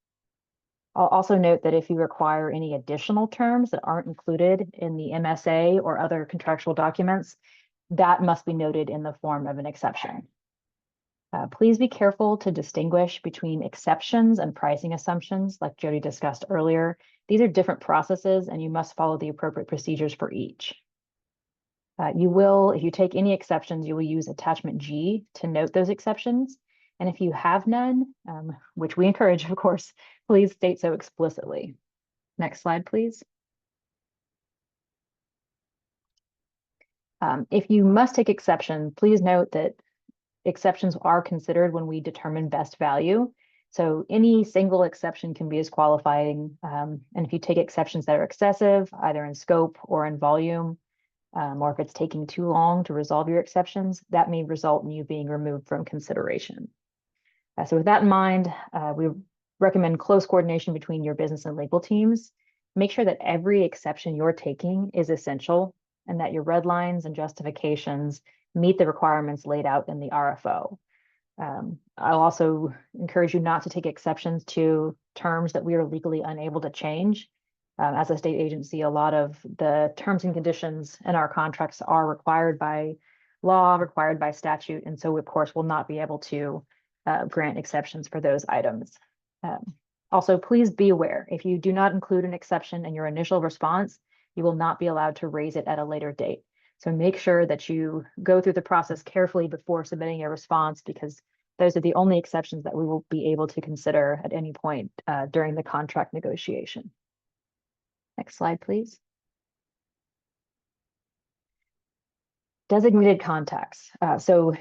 I'll also note that if you require any additional terms that aren't included in the MSA or other contractual documents, that must be noted in the form of an exception. Please be careful to distinguish between exceptions and pricing assumptions, like Jody discussed earlier. These are different processes, and you must follow the appropriate procedures for each. If you take any exceptions, you will use attachment G to note those exceptions. And if you have none, which we encourage, of course, please state so explicitly. Next slide, please. If you must take exception, please note that exceptions are considered when we determine best value. So any single exception can be disqualifying. And if you take exceptions that are excessive, either in scope or in volume, or if it's taking too long to resolve your exceptions, that may result in you being removed from consideration. So with that in mind, we recommend close coordination between your business and legal teams. Make sure that every exception you're taking is essential and that your red lines and justifications meet the requirements laid out in the RFO. I'll also encourage you not to take exceptions to terms that we are legally unable to change. As a state agency, a lot of the terms and conditions in our contracts are required by law, required by statute, and so of course will not be able to grant exceptions for those items. Also, please be aware, if you do not include an exception in your initial response, you will not be allowed to raise it at a later date. So make sure that you go through the process carefully before submitting a response, because those are the only exceptions that we will be able to consider at any point during the contract negotiation. Next slide, please. Designated contacts. So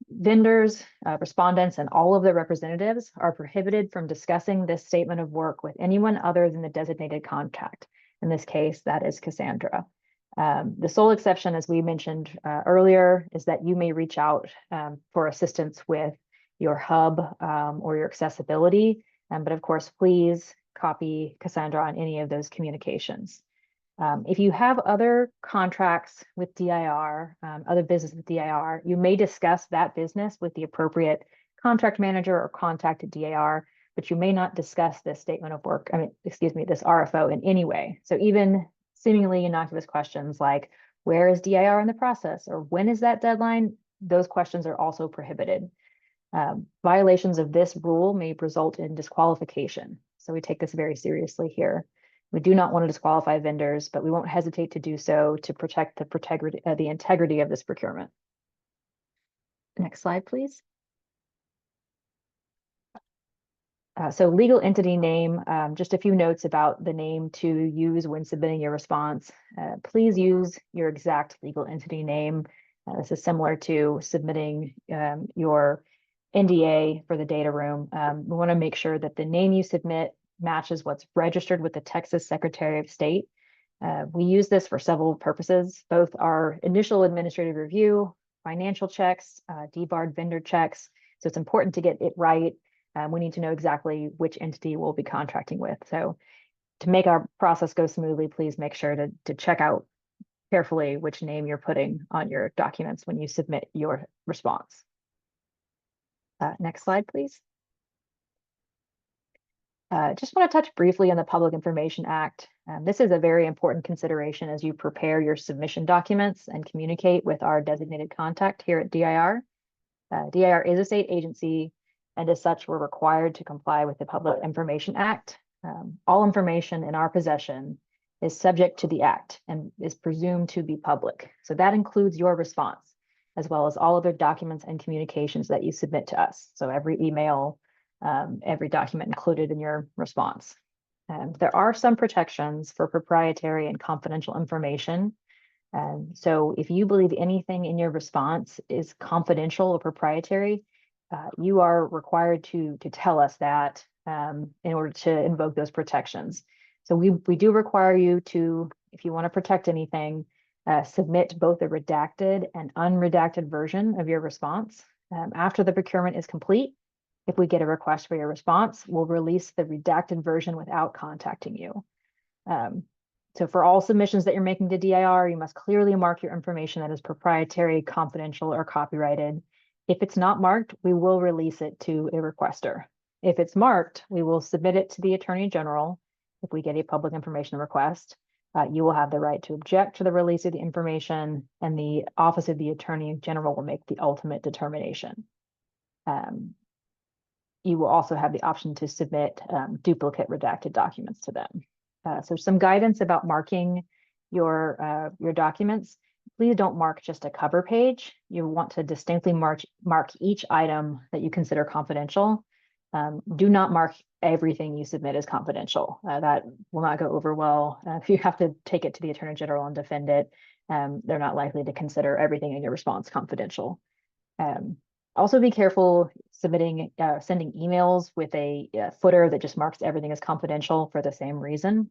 vendors, respondents, and all of their representatives are prohibited from discussing this statement of work with anyone other than the designated contact. In this case, that is Cassandra. The sole exception, as we mentioned earlier, is that you may reach out for assistance with your hub or your accessibility. But of course, please copy Cassandra on any of those communications. If you have other contracts with DIR, other business with DIR, you may discuss that business with the appropriate contract manager or contact at DIR, but you may not discuss this statement of work, this RFO in any way. So even seemingly innocuous questions like, where is DIR in the process? Or when is that deadline? Those questions are also prohibited. Violations of this rule may result in disqualification. So we take this very seriously here. We do not want to disqualify vendors, but we won't hesitate to do so to protect the integrity of this procurement. Next slide, please. So legal entity name, just a few notes about the name to use when submitting your response. Please use your exact legal entity name. This is similar to submitting your NDA for the data room. We want to make sure that the name you submit matches what's registered with the Texas Secretary of State. We use this for several purposes, both our initial administrative review, financial checks, debarred vendor checks. So it's important to get it right. We need to know exactly which entity we'll be contracting with. So to make our process go smoothly, please make sure to check out carefully which name you're putting on your documents when you submit your response. Next slide, please. Just want to touch briefly on the Public Information Act. This is a very important consideration as you prepare your submission documents and communicate with our designated contact here at DIR. DIR is a state agency, and as such, we're required to comply with the Public Information Act. All information in our possession is subject to the Act and is presumed to be public. So that includes your response, as well as all other documents and communications that you submit to us. So every email, every document included in your response. There are some protections for proprietary and confidential information. So if you believe anything in your response is confidential or proprietary, you are required to tell us that in order to invoke those protections. So we do require you to, if you want to protect anything, submit both a redacted and unredacted version of your response. After the procurement is complete, if we get a request for your response, we'll release the redacted version without contacting you. So for all submissions that you're making to DIR, you must clearly mark your information that is proprietary, confidential, or copyrighted. If it's not marked, we will release it to a requester. If it's marked, we will submit it to the Attorney General. If we get a public information request, you will have the right to object to the release of the information, and the Office of the Attorney General will make the ultimate determination. You will also have the option to submit duplicate redacted documents to them. So some guidance about marking your documents. please don't mark just a cover page. You want to distinctly mark each item that you consider confidential. Do not mark everything you submit as confidential. That will not go over well. If you have to take it to the Attorney General and defend it, they're not likely to consider everything in your response confidential. Also be careful sending emails with a footer that just marks everything as confidential for the same reason.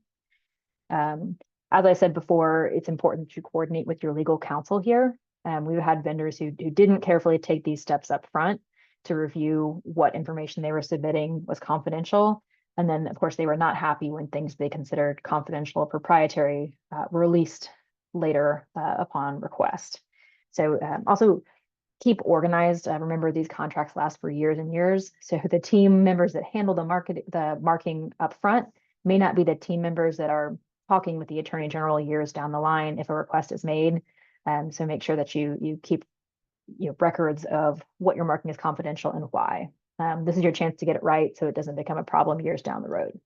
As I said before, it's important to coordinate with your legal counsel here. We've had vendors who didn't carefully take these steps up front to review what information they were submitting was confidential. And then, of course, they were not happy when things they considered confidential or proprietary were released later upon request. So also keep organized. Remember, these contracts last for years and years. So the team members that handle the marking up front may not be the team members that are talking with the Attorney General years down the line if a request is made. So make sure that you keep records of what you're marking as confidential and why. This is your chance to get it right so it doesn't become a problem years down the road.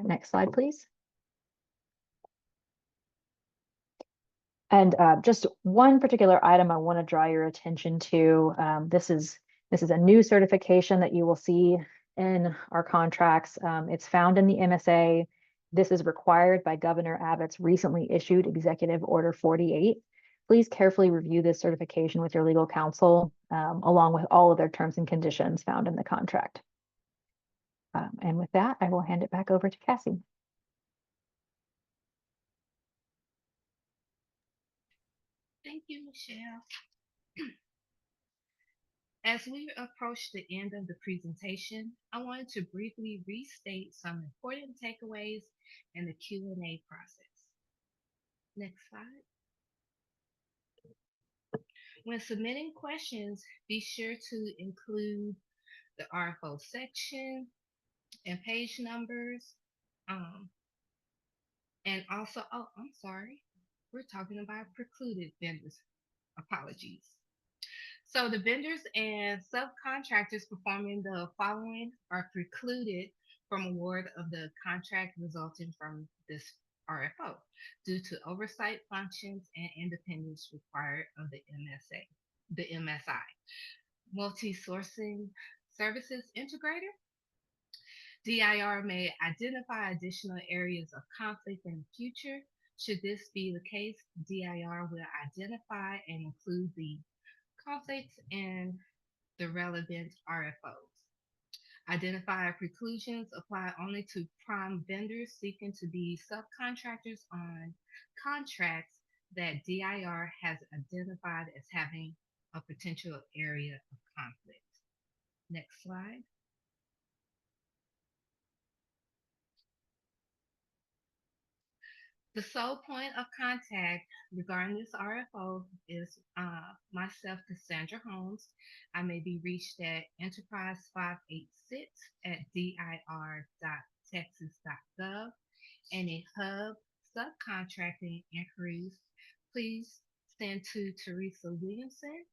Next slide, please. And just one particular item I want to draw your attention to. This is a new certification that you will see in our contracts. It's found in the MSA. This is required by Governor Abbott's recently issued Executive Order 48. Please carefully review this certification with your legal counsel, along with all of their terms and conditions found in the contract. And with that, I will hand it back over to Cassie. Thank you, Michelle. As we approach the end of the presentation, I wanted to briefly restate some important takeaways in the Q&A process. Next slide. When submitting questions, be sure to include the RFO section and page numbers. And also, oh, I'm sorry, we're talking about precluded vendors. Apologies. So the vendors and subcontractors performing the following are precluded from award of the contract resulting from this RFO due to oversight functions and independence required of the MSI. Multi-sourcing services integrator. DIR may identify additional areas of conflict in the future. Should this be the case, DIR will identify and include the conflicts in the relevant RFOs. Identified preclusions apply only to prime vendors seeking to be subcontractors on contracts that DIR has identified as having a potential area of conflict. Next slide. The sole point of contact regarding this RFO is myself, Cassandra Holmes. I may be reached at enterprise586 at DIR.Texas.gov. Any hub subcontracting inquiries, please send to Teresa Williamson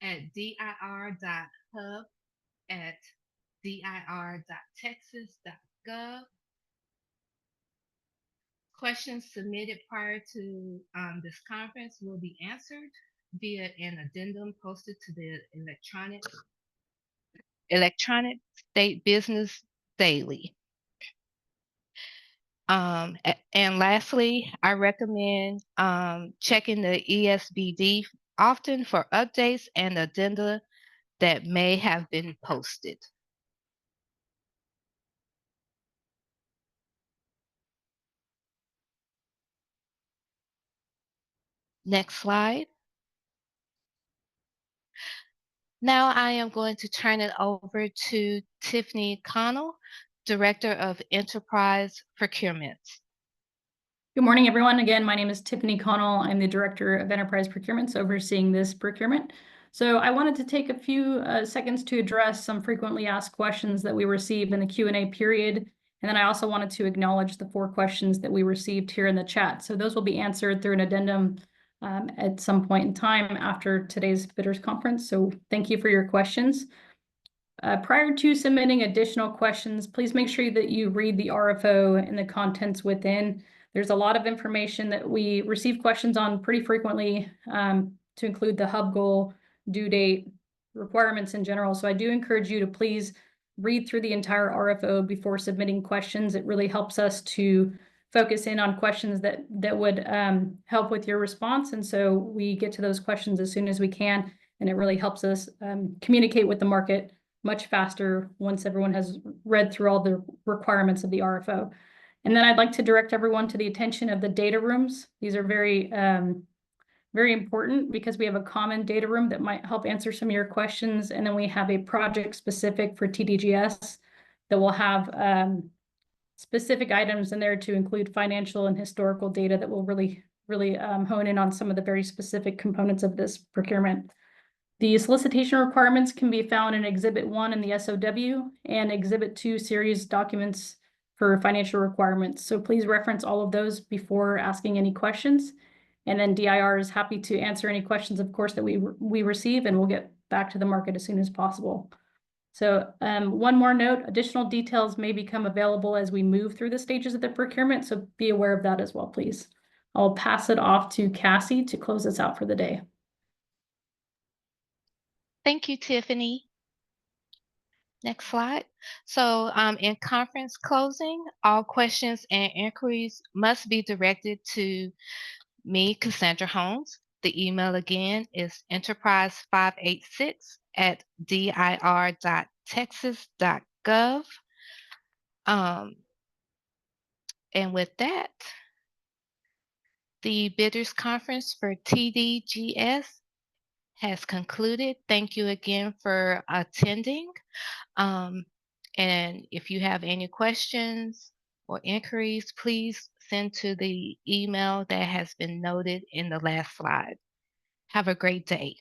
at dir.hub at dir.texas.gov. Questions submitted prior to this conference will be answered via an addendum posted to the electronic state business daily. And lastly, I recommend checking the ESBD often for updates and addenda that may have been posted. Next slide. Now I am going to turn it over to Tiffany Connell, Director of Enterprise Procurement. Good morning, everyone. Again, my name is Tiffany Connell. I'm the Director of Enterprise Procurement, overseeing this procurement. So I wanted to take a few seconds to address some frequently asked questions that we received in the Q&A period. And then I also wanted to acknowledge the 4 questions that we received here in the chat. So those will be answered through an addendum at some point in time after today's bidders conference. So thank you for your questions. Prior to submitting additional questions, please make sure that you read the RFO and the contents within. There's a lot of information that we receive questions on pretty frequently, to include the hub goal, due date, requirements in general. So I do encourage you to please read through the entire RFO before submitting questions. It really helps us to focus in on questions that would help with your response. And so we get to those questions as soon as we can, and it really helps us communicate with the market much faster once everyone has read through all the requirements of the RFO. And then I'd like to direct everyone to the attention of the data rooms. These are very, very important because we have a common data room that might help answer some of your questions. And then we have a project specific for TDGS that will have specific items in there to include financial and historical data that will really hone in on some of the very specific components of this procurement. The solicitation requirements can be found in Exhibit 1 in the SOW and Exhibit 2 series documents for financial requirements. So please reference all of those before asking any questions. And then DIR is happy to answer any questions, of course, that we receive, and we'll get back to the market as soon as possible. So one more note, additional details may become available as we move through the stages of the procurement. So be aware of that as well, please. I'll pass it off to Cassie to close us out for the day. Thank you, Tiffany. Next slide. So in conference closing, all questions and inquiries must be directed to me, Cassandra Holmes. The email again is enterprise586@dir.texas.gov. And with that, the bidders conference for TDGS has concluded. Thank you again for attending. And if you have any questions or inquiries, please send to the email that has been noted in the last slide. Have a great day.